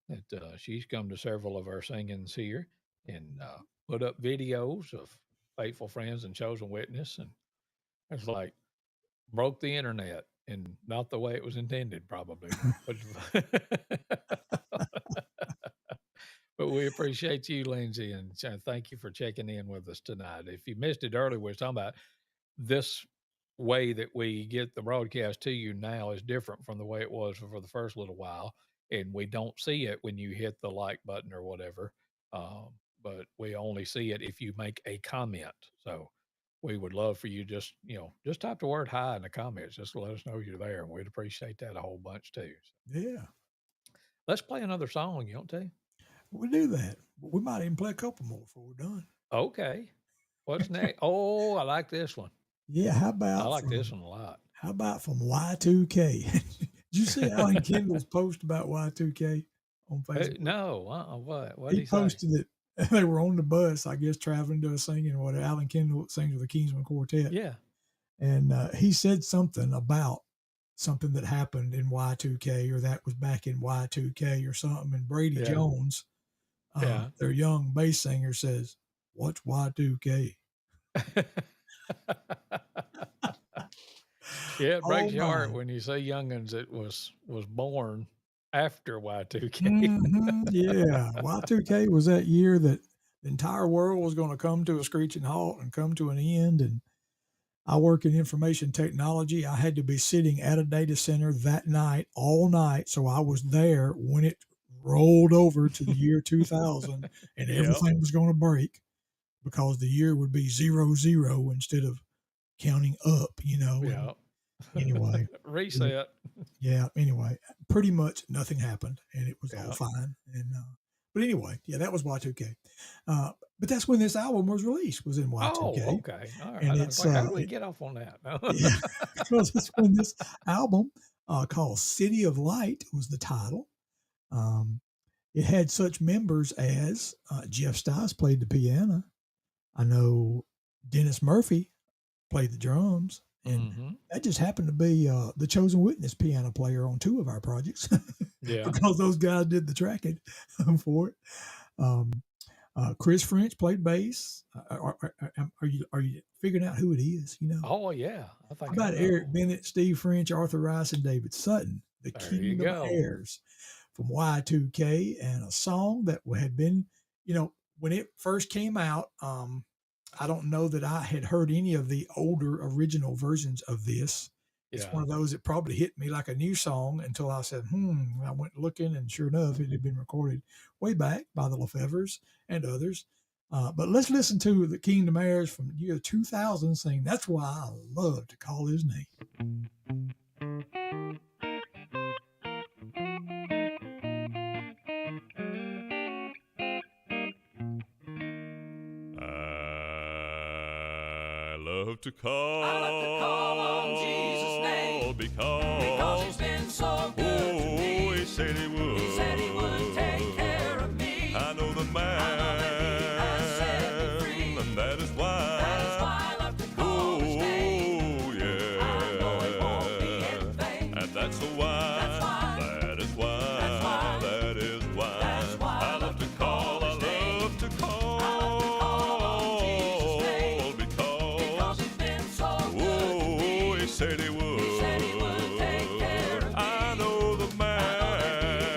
That she's come to several of our singings here and put up videos of faithful friends and chosen witness, and it's like broke the internet, and not the way it was intended, probably. But but we appreciate you, Lindsay, and thank you for checking in with us tonight. If you missed it earlier, we were talking about this way that we get the broadcast to you now is different from the way it was for the first little while, and we don't see it when you hit the like button or whatever. But we only see it if you make a comment. So we would love for you just type the word hi in the comments just to let us know you're there, and we'd appreciate that a whole bunch too. So Yeah, let's play another song, you want to? we do that. We might even play a couple more before we're done. Okay. What's next? Oh, I like this one. Yeah, how I about like this from one a lot. how about from Y2K? Did you see Alan Kendall's post about Y2K on Facebook? No, what did He he say? posted it. They were on the bus, I guess, traveling to a singing or whatever. Alan Kendall sings with the Kingsman Quartet. Yeah. And he said something about something that happened in Y2K or that was back in Y2K or something. And Brady Yeah. Jones, Yeah. their young bass singer, says, "What's Y2K?" Yeah, it breaks Oh, your heart my. when you see youngins that was born after Y2K. Mhm, yeah. Y2K was that year that the entire world was going to come to a screeching halt and come to an end. And I work in information technology. I had to be sitting at a data center that night, all night. So I was there when it rolled over to the year 2000 and Yeah. everything was going to break because the year would be 00 instead of counting up, And Yeah. anyway, Reset. yeah, anyway, pretty much nothing happened and it was all Yeah. fine. But anyway, yeah, that was Y2K. But that's when this album was released, was in Oh, Y2K. okay. All right. And I was it's, like, how do we get off on that? yeah, because it's when this album called City of Light was the title. Um, it had such members as Jeff Stiles played the piano. I know Dennis Murphy played the drums, and hmm that just happened to be the Chosen Witness piano player on two of our projects Yeah. because those guys did the tracking for it. Um, Chris French played bass. Are you figuring out who it is? Oh, yeah. I How think I about know. Eric Bennett, Steve French, Arthur Rice, and David Sutton, the There you Kingdom go. Heirs from Y2K, and a song that had been, when it first came out, I don't know that I had heard any of the older original versions of this. It's Yeah. one of those that probably hit me like a new song until I said, I went looking, and sure enough, it had been recorded way back by the Lefevres and others. But let's listen to the Kingdom Heirs from the year 2000 sing That's Why I Love to Call His Name. I love to call. I love to call on Jesus' name because he's been so good to me. Oh, he said he would. He said he would take care of me. I know the man, I know that he has set me free. and that is why. That is why I love to call his name. Oh, yeah. I know it won't be in vain. And that's why. That's why. That is why. That's why. That is why. That's why I love to call. I his name. love to call. I love to call on Jesus' name because he's been so good to oh, me. he said he would. He said he would take care of me. I know the man,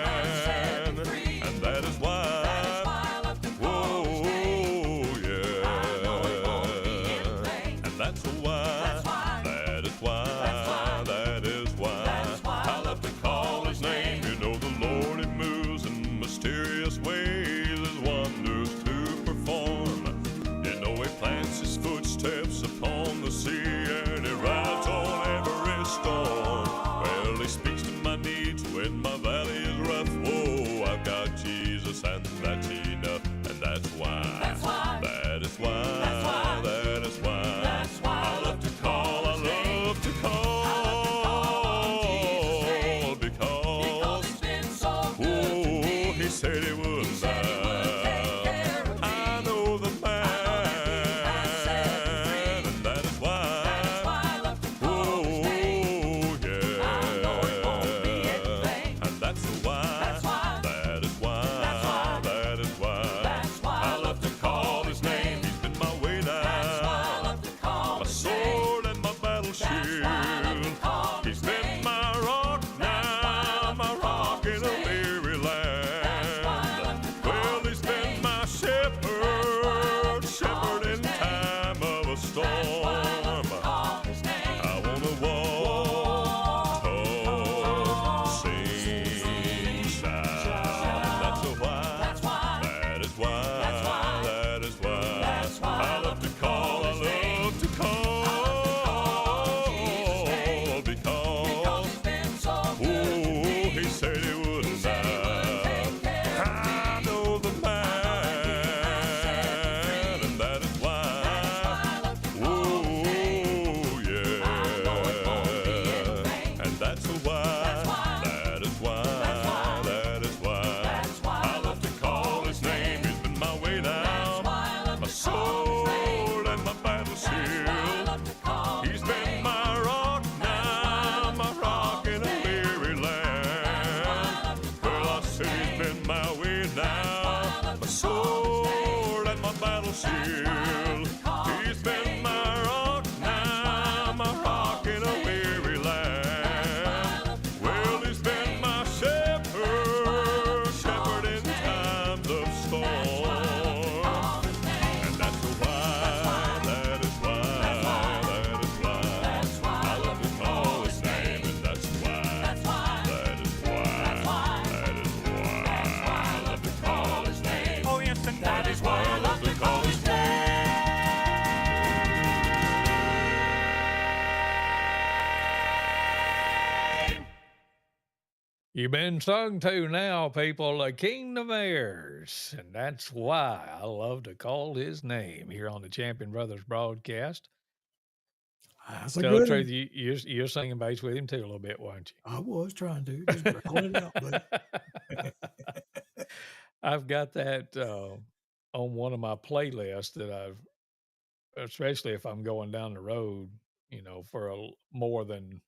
has set me free. and that is why. That is why I love to call his name. Oh, yeah. I know it won't be in vain. And that's why. That's why. That is why. That's why. That is why. That's why I love to call his name. You know the Lord, he moves in mysterious ways, his wonders to perform. You know he plants his footsteps upon the sea, and he rides on every storm. Well, he speaks to my needs when my valley is rough. Oh, I've got Jesus, and that's enough. And that's why. That's why. That is why. That's why. That is why. That's why I love to call. I love to call. Jesus' name. Because he's been so good to me. he said he would. said he would take care of me. I know the man, has set me free. and that is why. That is why I love to call his name. Oh, yeah. I know it won't be in vain. And that's why. That's why. That is why. That's why. That is why. That's why I love to call his name. He's been my way That's why I down. love to call My his name. sword and my battle That's why I love to shield. call He's his been name. my rock That's why I now, love my to call rock in his a name. weary That's why I love land. to call Well, he's his been name. my That's why I shepherd, love to call shepherd his in name. time of a That's why I storm. love to call his name. I wanna walk, talk, sing, shout. That's why. That's why. That is why. That's why. That is why. That's why I love to call. I his name. love to call. Jesus' name. Because Because he's been so good to oh, me. he said he would. He said he would take care of me. I know the man, and that is why. That's why I love to call his name. Oh, yeah. I know it won't be in vain. And that's why. That's why. That is why. That's why. That is why. That's why I love to call his name. He's been my way That's down. why I love My to call his name. sword and my battle That's why I shield. love to call He's his been name. my rock now, my rock in a weary land. Well, I said he's been my way now, my sword and my battle shield. He's been my rock now, my rock in a weary land. You've been sung to now, people, the King of Airs. And that's why I love to call his name here on the Champion Brothers broadcast. That's a Tell the good truth, one. you're singing bass with him too a little bit, weren't I was trying to just growl it out, buddy. you? I've got that on one of my playlists that I've, especially if I'm going down the road, for more than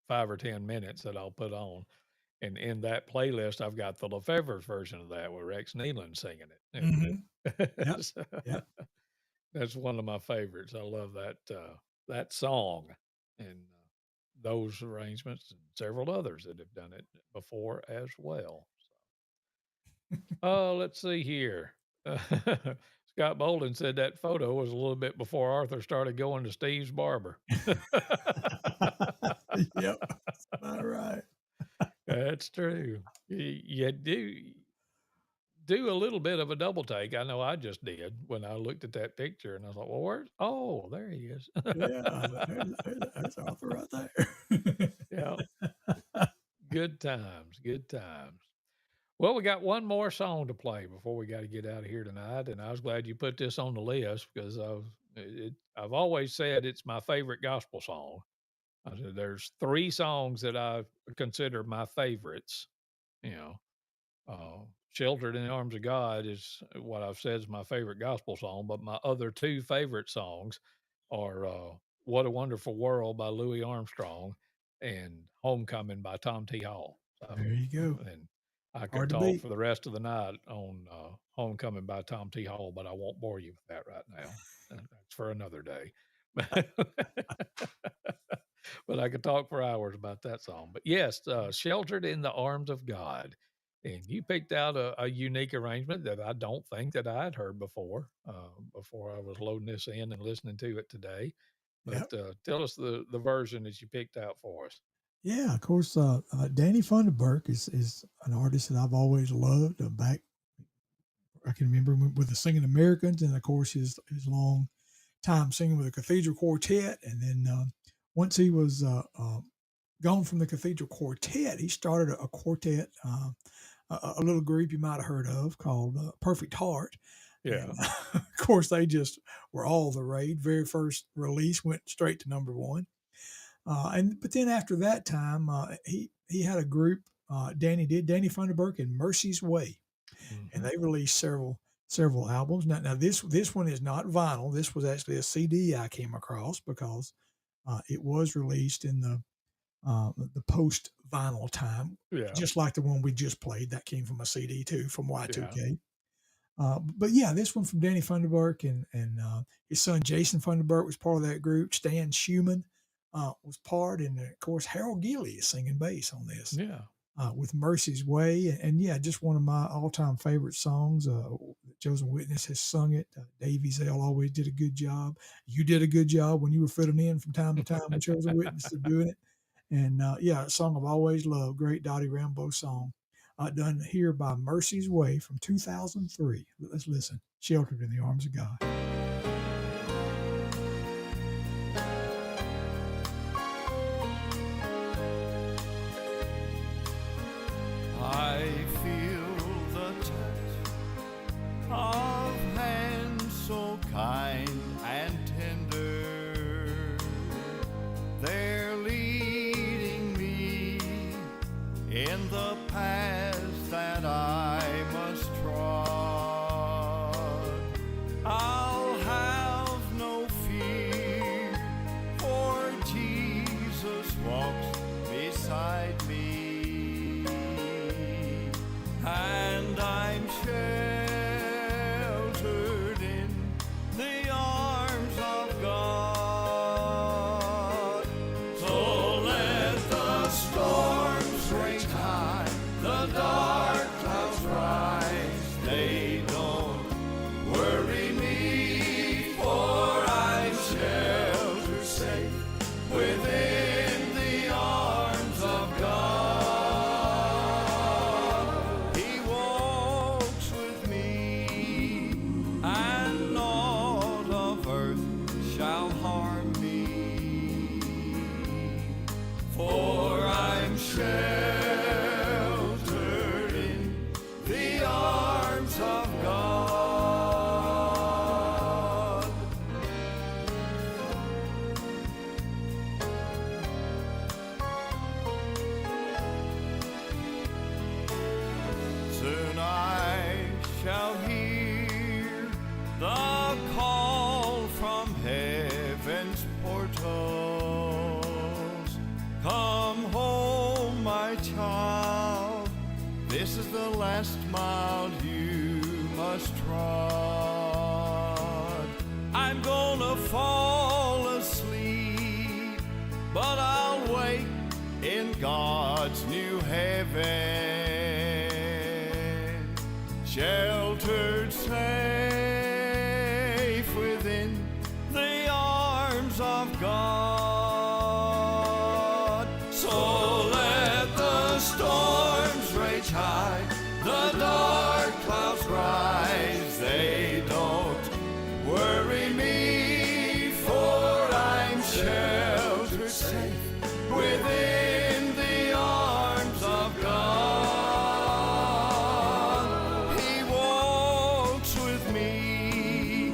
5 or 10 minutes that I'll put on. And in that playlist, I've got the Lefevre's version of that with Rex Nealon singing it. Mm-hmm. Yep. So, Yep. that's one of my favorites. I love that song and those arrangements and several others that have done it before as well. Let's see here. Scott Bolden said that photo was a little bit before Arthur started going to Steve's barber. Yep. All right. That's true. You do a little bit of a double take. I know I just did when I looked at that picture and I was like, well, where's, oh, there he is. Yeah. There's Arthur right there. Yeah. Good times. Good times. Well, we got one more song to play before we got to get out of here tonight. And I was glad you put this on the list because I've always said it's my favorite gospel song. I said there's 3 songs that I consider my favorites. You know, "Sheltered in the Arms of God" is what I've said is my favorite gospel song, but my other 2 favorite songs are "What a Wonderful World" by Louis Armstrong and "Homecoming" by Tom T. Hall. So, There you go. and I could Hard to talk beat. for the rest of the night on "Homecoming" by Tom T. Hall, but I won't bore you with that right now. That's for another day. But I could talk for hours about that song. But yes, "Sheltered in the Arms of God." And you picked out a unique arrangement that I don't think that I had heard before I was loading this in and listening to it today. But Yep. tell us the version that you picked out for us. Yeah, of course. Danny Funderburk is an artist that I've always loved. Back, I can remember with the Singing Americans, and of course his long time singing with the Cathedral Quartet. And then once he was gone from the Cathedral Quartet, he started a quartet, a little group you might have heard of called Perfect Heart. Yeah. And of course, they just were all the rage. Very first release went straight to #1. But then after that time, he had a group. Danny Funderburk and Mercy's Way, and they released several albums. Now this one is not vinyl. This was actually a CD I came across because it was released in the post vinyl time, Yeah. just like the one we just played. That came from a CD too, from Y2K. Yeah. But yeah, this one from Danny Funderburk and his son Jason Funderburk was part of that group. Stan Schumann was part, and of course Harold Gilly is singing bass on this. Yeah. With Mercy's Way, and yeah, just one of my all-time favorite songs. Chosen Witness has sung it. Davey Zell always did a good job. You did a good job when you were filling in from time to time with Chosen Witness to doing it. And yeah, a song I've always loved. Great Dottie Rambo song. Done here by Mercy's Way from 2003. Let's listen. Sheltered in the Arms of God. I feel the touch of hands so kind and tender. They're leading me in the path that I must trod. I'll have no fear, for Jesus walks beside me. And I'm sheltered in the arms of God. So let the storms rage high, the dark clouds rise. They don't worry me, for I'm sheltered safe within the arms of God. He walks with me, and naught of earth shall harm me, for I'm sheltered child, this is the last mile you must trod. I'm gonna fall asleep, but I'll wake in God's new heaven, sheltered safe within the arms of God. So let the storms rage high, the dark clouds rise, they don't worry me, for I'm sheltered safe within the arms of God. He walks with me,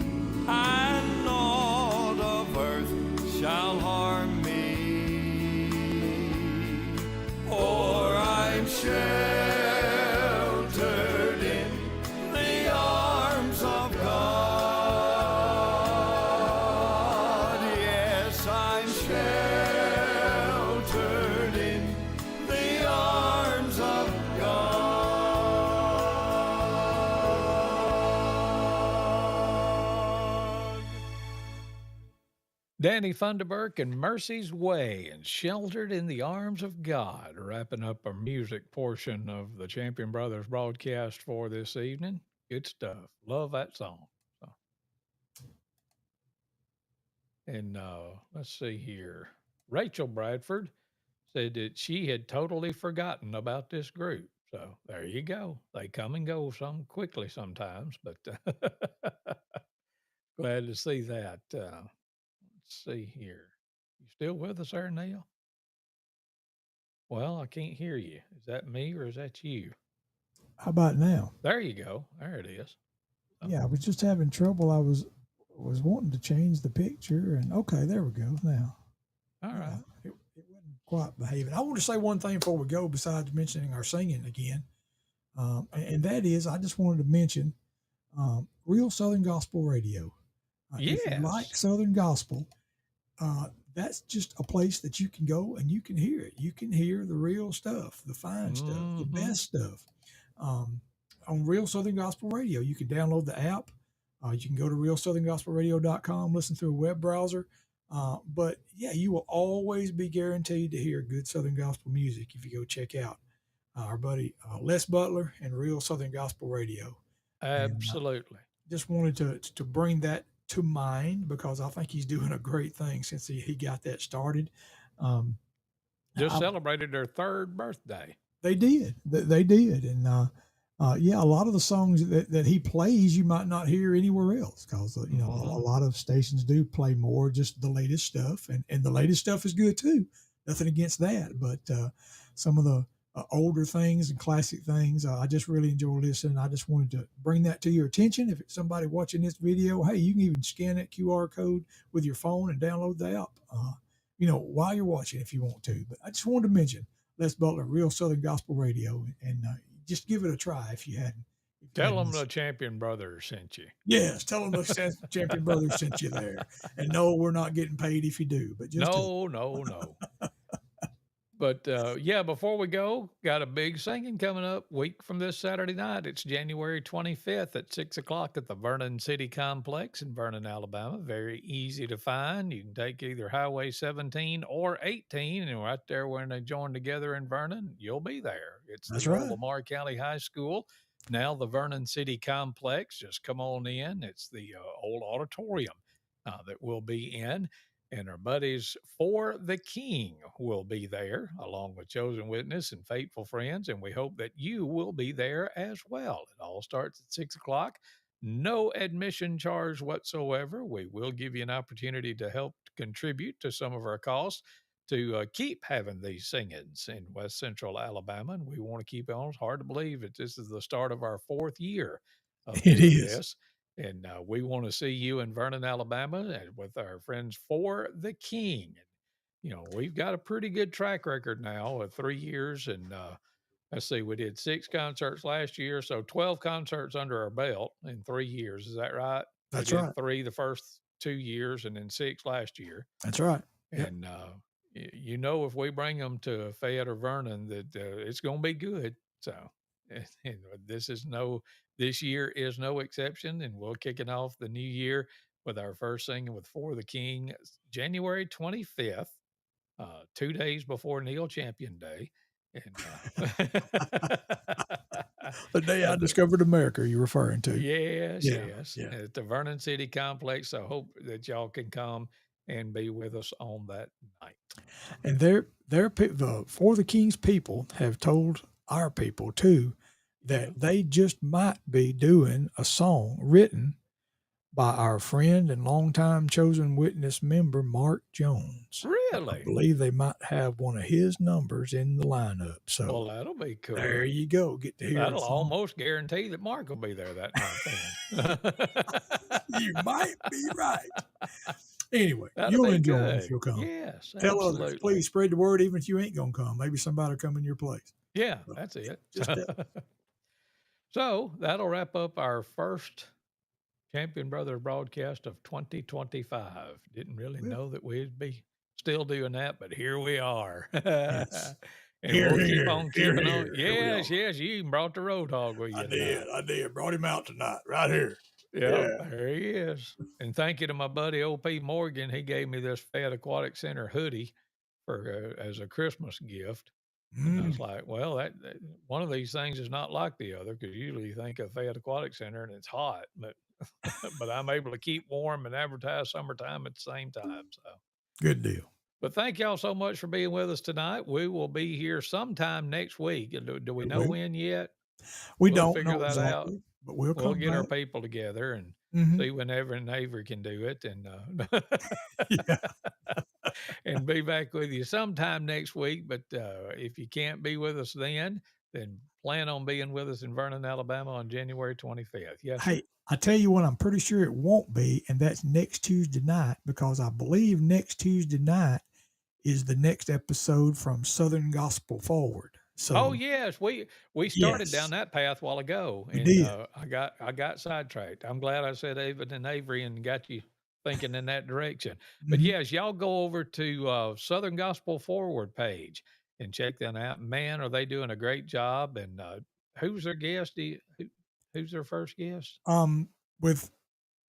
and naught of earth shall harm me, for I'm sheltered in the arms of God. Yes, I'm sheltered in the arms of God. Danny Funderburk and Mercy's Way and Sheltered in the Arms of God, wrapping up our music portion of the Champion Brothers broadcast for this evening. Good stuff. Love that song. So. And let's see here. Rachel Bradford said that she had totally forgotten about this group. So there you go. They come and go some quickly sometimes, but glad to see that. Let's see here. You still with us there, Neil? Well, I can't hear you. Is that me or is that you? How about now? There you go. There it is. Oh. Yeah, I was just having trouble. I was wanting to change the picture, and okay, there we go. Now, all right. It wasn't quite behaving. I want to say one thing before we go, besides mentioning our singing again, and that is, I just wanted to mention Real Southern Gospel Radio. Yes. If you like Southern Gospel, that's just a place that you can go and you can hear it. You can hear the real stuff, the fine stuff, the best stuff. On Real Southern Gospel Radio, you can download the app. You can go to realsoutherngospelradio.com, listen through a web browser. But yeah, you will always be guaranteed to hear good Southern Gospel music if you go check out our buddy Les Butler and Real Southern Gospel Radio. Absolutely. And, just wanted to bring that to mind because I think he's doing a great thing since he got that started. Just celebrated their 3rd birthday. They did. They did. And yeah, a lot of the songs that he plays, you might not hear anywhere else because, you know, a lot of stations do play more just the latest stuff. And the latest stuff is good too. Nothing against that. But some of the older things and classic things, I just really enjoy listening. I just wanted to bring that to your attention. If it's somebody watching this video, hey, you can even scan that QR code with your phone and download the app, you know, while you're watching if you want to. But I just wanted to mention Les Butler, Real Southern Gospel Radio, and just give it a try if you hadn't. Tell them the Champion Brothers sent you. Yes, tell them the Champion Brothers sent you there. And no, we're not getting paid if you do. But just no. But yeah, before we go, got a big singing coming up week from this Saturday night. It's January 25th at 6 o'clock at the Vernon City Complex in Vernon, Alabama. Very easy to find. You can take either Highway 17 or 18, and right there when they join together in Vernon, you'll be there. It's the old Lamar County High School, now the Vernon City Complex. Just come on in. It's the old auditorium that we'll be in. And our buddies For the King will be there, along with Chosen Witness and Faithful Friends, and we hope that you will be there as well. It all starts at 6 o'clock. No admission charge whatsoever. We will give you an opportunity to help contribute to some of our costs to keep having these sing-ins in West Central Alabama, and we want to keep on. It's hard to believe that this is the start of our 4th year of doing this. And we want to see you in Vernon, Alabama, and with our friends For the King. You know, we've got a pretty good track record now of 3 years. And let's see, we did 6 concerts last year. So 12 concerts under our belt in 3 years. Is that right? That's we did right. 3 the first 2 years and then 6 last year. That's right. And, you know, if we bring them to Fayette or Vernon, that it's going to be good. So, and this year is no exception, and we'll kick it off the new year with our first singing with For the King, January 25th, 2 days before Neal Champion Day, and The day I at the discovered America, you're referring to. yes, Yeah, yes, yeah. at the Vernon City Complex. So, hope that y'all can come and be with us on that night. So, And the For the King's people have told our people too that yeah. they just might be doing a song written by our friend and longtime chosen witness member Mark Jones. I Really? believe they might have one of his numbers in the lineup. So Well, that'll be there cool. you go. Get to hear a That'll song. almost guarantee that Mark will be there that night then. You might be right. Anyway, That'll you'll be enjoy it if good. you'll come. Yes, Tell others, absolutely. please spread the word, even if you ain't gonna come. Maybe somebody will come in your place. Yeah, So, that's it. just tell. So that'll wrap up our first Champion Brothers broadcast of 2025. Didn't really Well, know that we'd be still doing that, but here we are. yes. And Here, we'll keep here, on here, keeping on. here we Yes, are. yes, you even brought the road hog with you tonight. I did. Brought him out tonight, right here. Yep, Yeah. there he is. And thank you to my buddy O.P. Morgan. He gave me this Fayette Aquatic Center hoodie for as a Christmas gift. And I was Mm. like, well, that one of these things is not like the other because usually you think of Fayette Aquatic Center and it's hot, but but I'm able to keep warm and advertise summertime at the same time. So, Good deal. but thank y'all so much for being with us tonight. We will be here sometime next week. Do we We know will. when yet? We We'll don't figure know that out. exactly, but we'll We'll come get our back. people together and Hmm. see when Evan and Avery can do it, and Yeah. and be back with you sometime next week. But if you can't be with us then plan on being with us in Vernon, Alabama on January 25th. Yes, sir. Hey, I tell you what, I'm pretty sure it won't be, and that's next Tuesday night, because I believe next Tuesday night is the next episode from Southern Gospel Forward. Oh So, yes, we started down yes, that path a while ago, we and did. I got sidetracked. I'm glad I said Evan and Avery and got you thinking in that direction. But Hmm. yes, y'all go over to Southern Gospel Forward page and check that out. Man, are they doing a great job? And who's their guest? Who's their first guest? With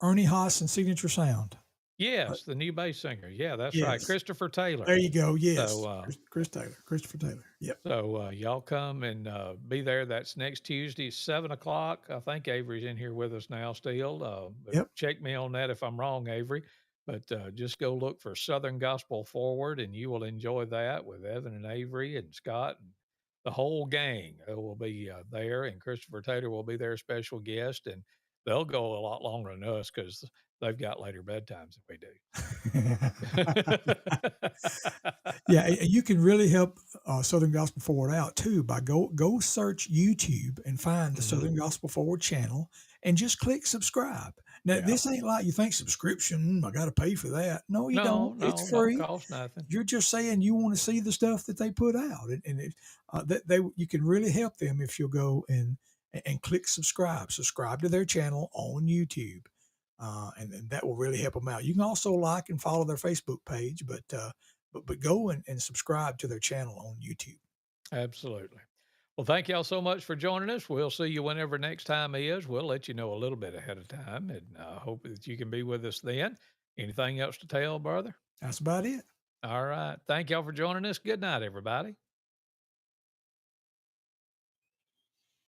Ernie Haas and Signature Sound. Uh, Yes, the new bass singer. Yeah, that's right, yes, Christopher Taylor. there you go. So Yes, Chris Taylor, Christopher Taylor. Yep, y'all come and be there. That's next Tuesday, 7 o'clock. I think Avery's in here with us now still. But yep. check me on that if I'm wrong, Avery. But just go look for Southern Gospel Forward, and you will enjoy that with Evan and Avery and Scott and the whole gang. Will be there, and Christopher Taylor will be their special guest, and they'll go a lot longer than us because they've got later bedtimes than we do. Yeah, and you can really help Southern Gospel Forward out too by go search YouTube and find the Mhm. Southern Gospel Forward channel and just click subscribe. Now, Yeah. this ain't like you think subscription. I got to pay for that. No, you No, don't. no, It's don't free. cost nothing. You're just saying you want to see the stuff that they put out, and that they you can really help them if you'll go and click subscribe. Subscribe to their channel on YouTube, and that will really help them out. You can also like and follow their Facebook page, but go and subscribe to their channel on YouTube. Absolutely. Well, thank y'all so much for joining us. We'll see you whenever next time is. We'll let you know a little bit ahead of time, and hope that you can be with us then. Anything else to tell, brother? That's about it. All right. Thank y'all for joining us. Good night, everybody.